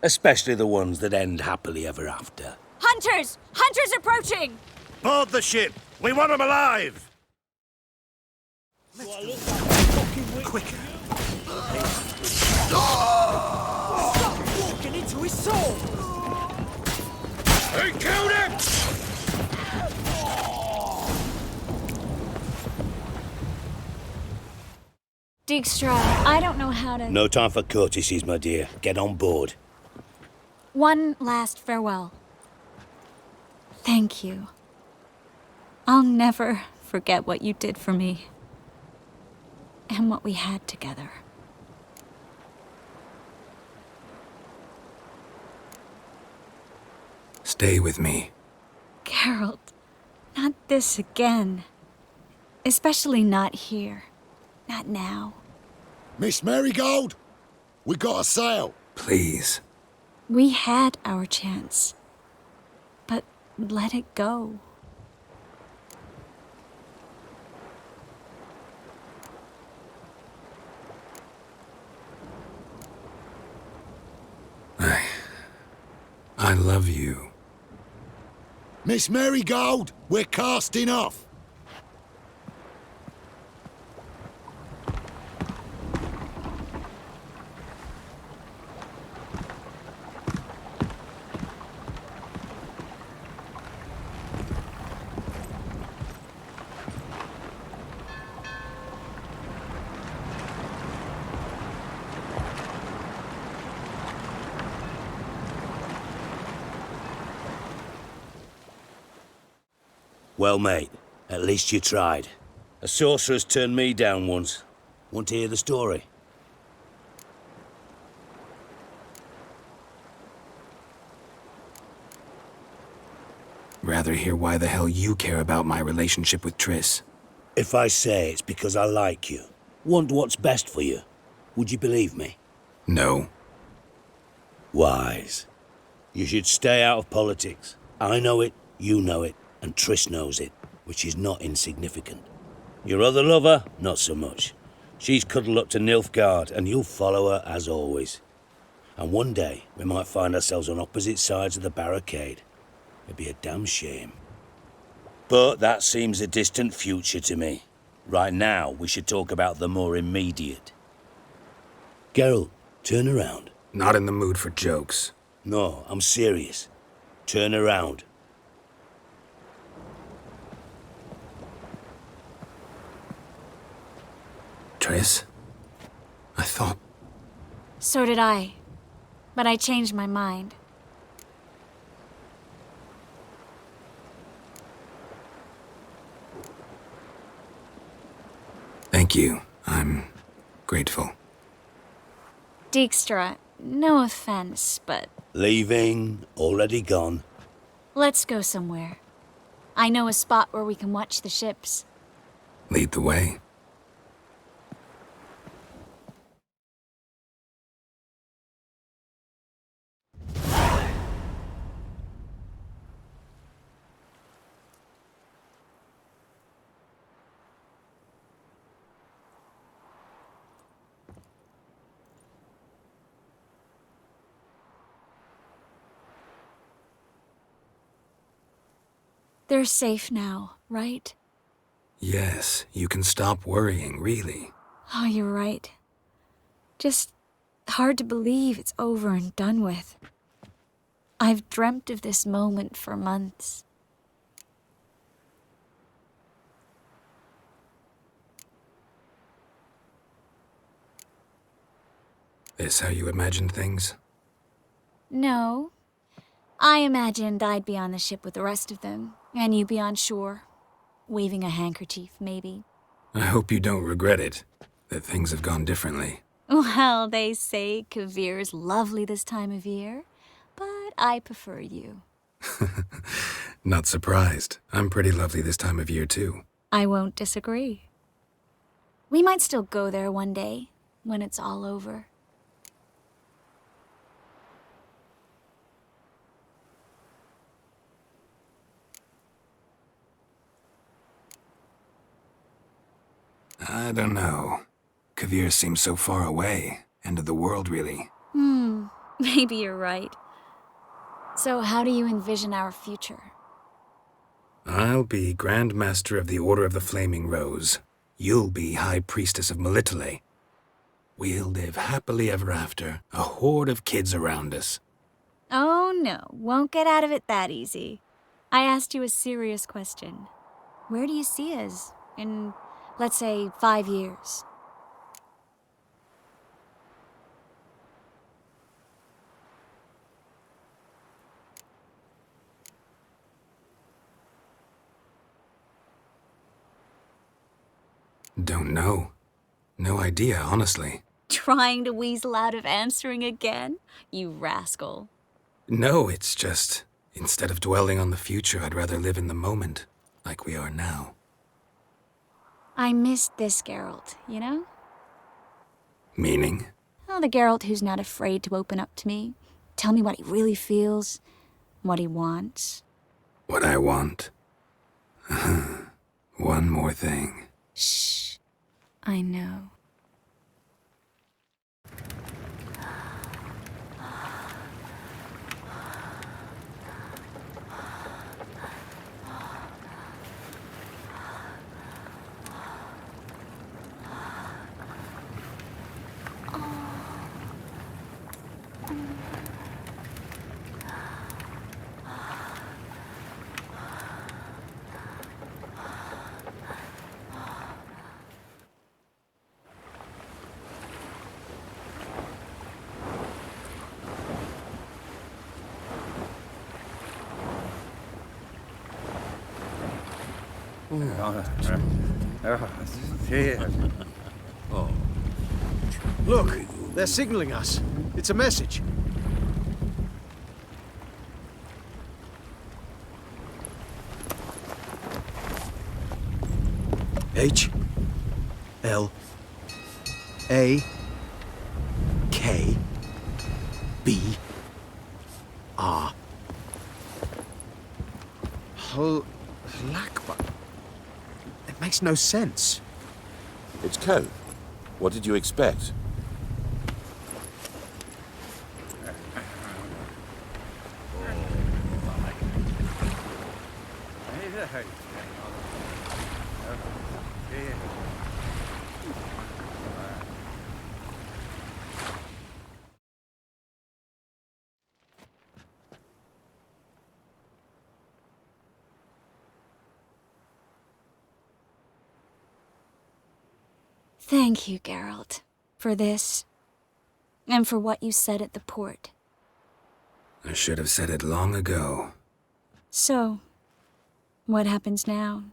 Especially the ones that end happily ever after. Hunters! Hunters approaching! Board the ship! We want them alive! Quicker. Stop walking into his soul! They killed him! Dijkstra, I don't know how to... No time for courtesies, my dear. Get on board. One last farewell. Thank you. I'll never forget what you did for me. And what we had together. Stay with me. Geralt, not this again. Especially not here. Not now. Miss Marigold, we got a sail. Please. We had our chance. But let it go. I love you. Miss Marigold, we're casting off. Well, mate, at least you tried. A sorcerer's turned me down once. Want to hear the story? Rather hear why the hell you care about my relationship with Triss. If I say it's because I like you, want what's best for you, would you believe me? No. Wise. You should stay out of politics. I know it, you know it, and Triss knows it, which is not insignificant. Your other lover, not so much. She's cuddled up to Nilfgaard, and you'll follow her as always. And one day, we might find ourselves on opposite sides of the barricade. It'd be a damn shame. But that seems a distant future to me. Right now, we should talk about the more immediate. Geralt, turn around. Not in the mood for jokes. No, I'm serious. Turn around. Triss? I thought... So did I. But I changed my mind. Thank you. I'm grateful. Dijkstra, no offense, but Leaving, already gone. let's go somewhere. I know a spot where we can watch the ships. Lead the way. They're safe now, right? Yes, you can stop worrying, really. Oh, you're right. Just hard to believe it's over and done with. I've dreamt of this moment for months. This how you imagined things? No. I imagined I'd be on the ship with the rest of them, and you be on shore. Waving a handkerchief, maybe. I hope you don't regret it, that things have gone differently. Well, they say Kavir's lovely this time of year, but I prefer you. Not surprised. I'm pretty lovely this time of year, too. I won't disagree. We might still go there one day, when it's all over. I don't know. Kavir seems so far away. End of the world, really. Maybe you're right. So how do you envision our future? I'll be Grand Master of the Order of the Flaming Rose. You'll be High Priestess of Melitele. We'll live happily ever after, a horde of kids around us. Oh no, won't get out of it that easy. I asked you a serious question. Where do you see us in, let's say, 5 years? Don't know. No idea, honestly. Trying to weasel out of answering again? You rascal. No, it's just, instead of dwelling on the future, I'd rather live in the moment, like we are now. I missed this Geralt, you know? Meaning? Oh, the Geralt who's not afraid to open up to me. Tell me what he really feels, what he wants. What I want? One more thing. Shh. I know. Look, they're signaling us. It's a message. H L A K B R Lakbar. It makes no sense. It's code. What did you expect? Thank you, Geralt, for this, and for what you said at the port. I should have said it long ago. So, what happens now?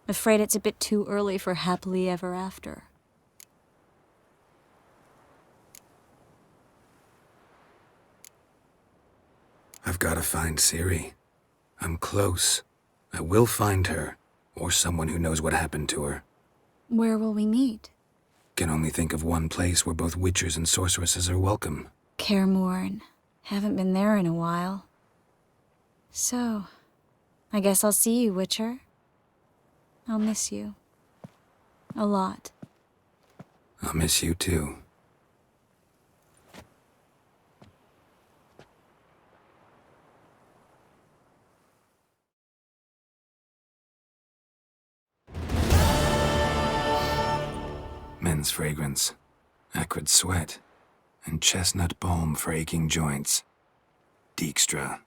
Afraid it's a bit too early for happily ever after. I've got to find Ciri. I'm close. I will find her, or someone who knows what happened to her. Where will we meet? Can only think of one place where both witchers and sorceresses are welcome. Kaer Morhen. Haven't been there in a while. So, I guess I'll see you, Witcher. I'll miss you. A lot. I'll miss you too. incense fragrance, acrid sweat, and chestnut balm for aching joints. Dijkstra.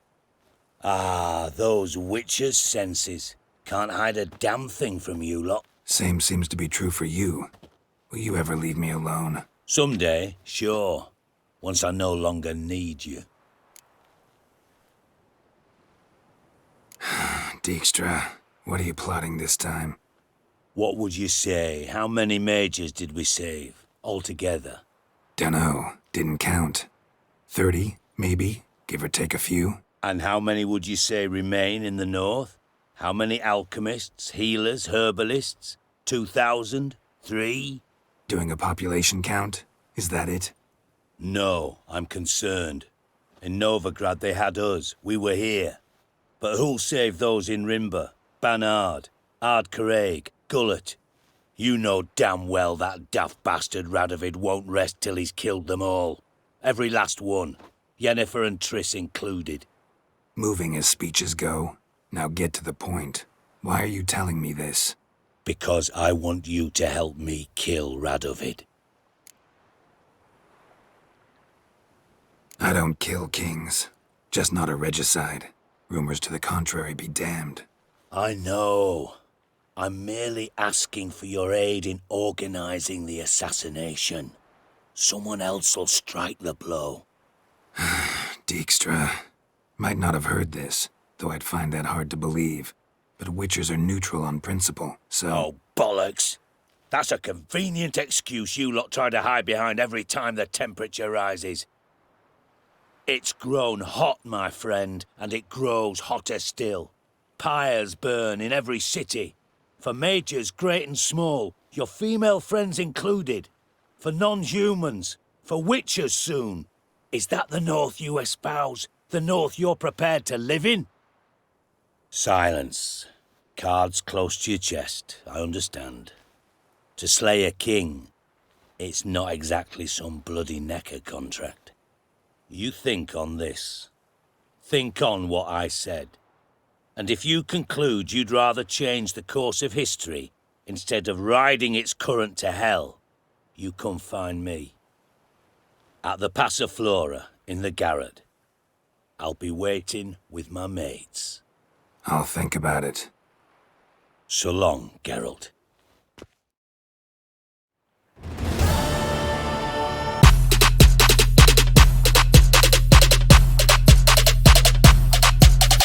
Ah, those witches' senses. Can't hide a damn thing from you lot. Same seems to be true for you. Will you ever leave me alone? Someday, sure. Once I no longer need you. Dijkstra, what are you plotting this time? What would you say? How many mages did we save, altogether? Dunno, didn't count. 30, maybe, give or take a few. And how many would you say remain in the north? How many alchemists, healers, herbalists? 2,000? 3? Doing a population count? Is that it? No, I'm concerned. In Novigrad they had us, we were here. But who'll save those in Rimba? Banard, Ardcaraig, Gullet? You know damn well that daft bastard Radovid won't rest till he's killed them all. Every last one. Yennefer and Triss included. Moving as speeches go. Now get to the point. Why are you telling me this? Because I want you to help me kill Radovid. I don't kill kings. Just not a regicide. Rumors to the contrary be damned. I know. I'm merely asking for your aid in organizing the assassination. Someone else will strike the blow. Dijkstra. Might not have heard this, though I'd find that hard to believe. But Witchers are neutral on principle, so... Oh, bollocks! That's a convenient excuse you lot try to hide behind every time the temperature rises. It's grown hot, my friend, and it grows hotter still. Pyres burn in every city. For mages great and small, your female friends included. For non-humans, for witchers soon. Is that the North you espouse? The North you're prepared to live in? Silence. Cards close to your chest, I understand. To slay a king, it's not exactly some bloody necker contract. You think on this. Think on what I said. And if you conclude you'd rather change the course of history instead of riding its current to hell, you come find me. At the Passiflora in the Garrod. I'll be waiting with my mates. I'll think about it. So long, Geralt.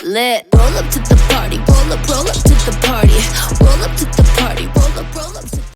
Lit. Roll up to the party, roll up to the party, roll up to the party, roll up to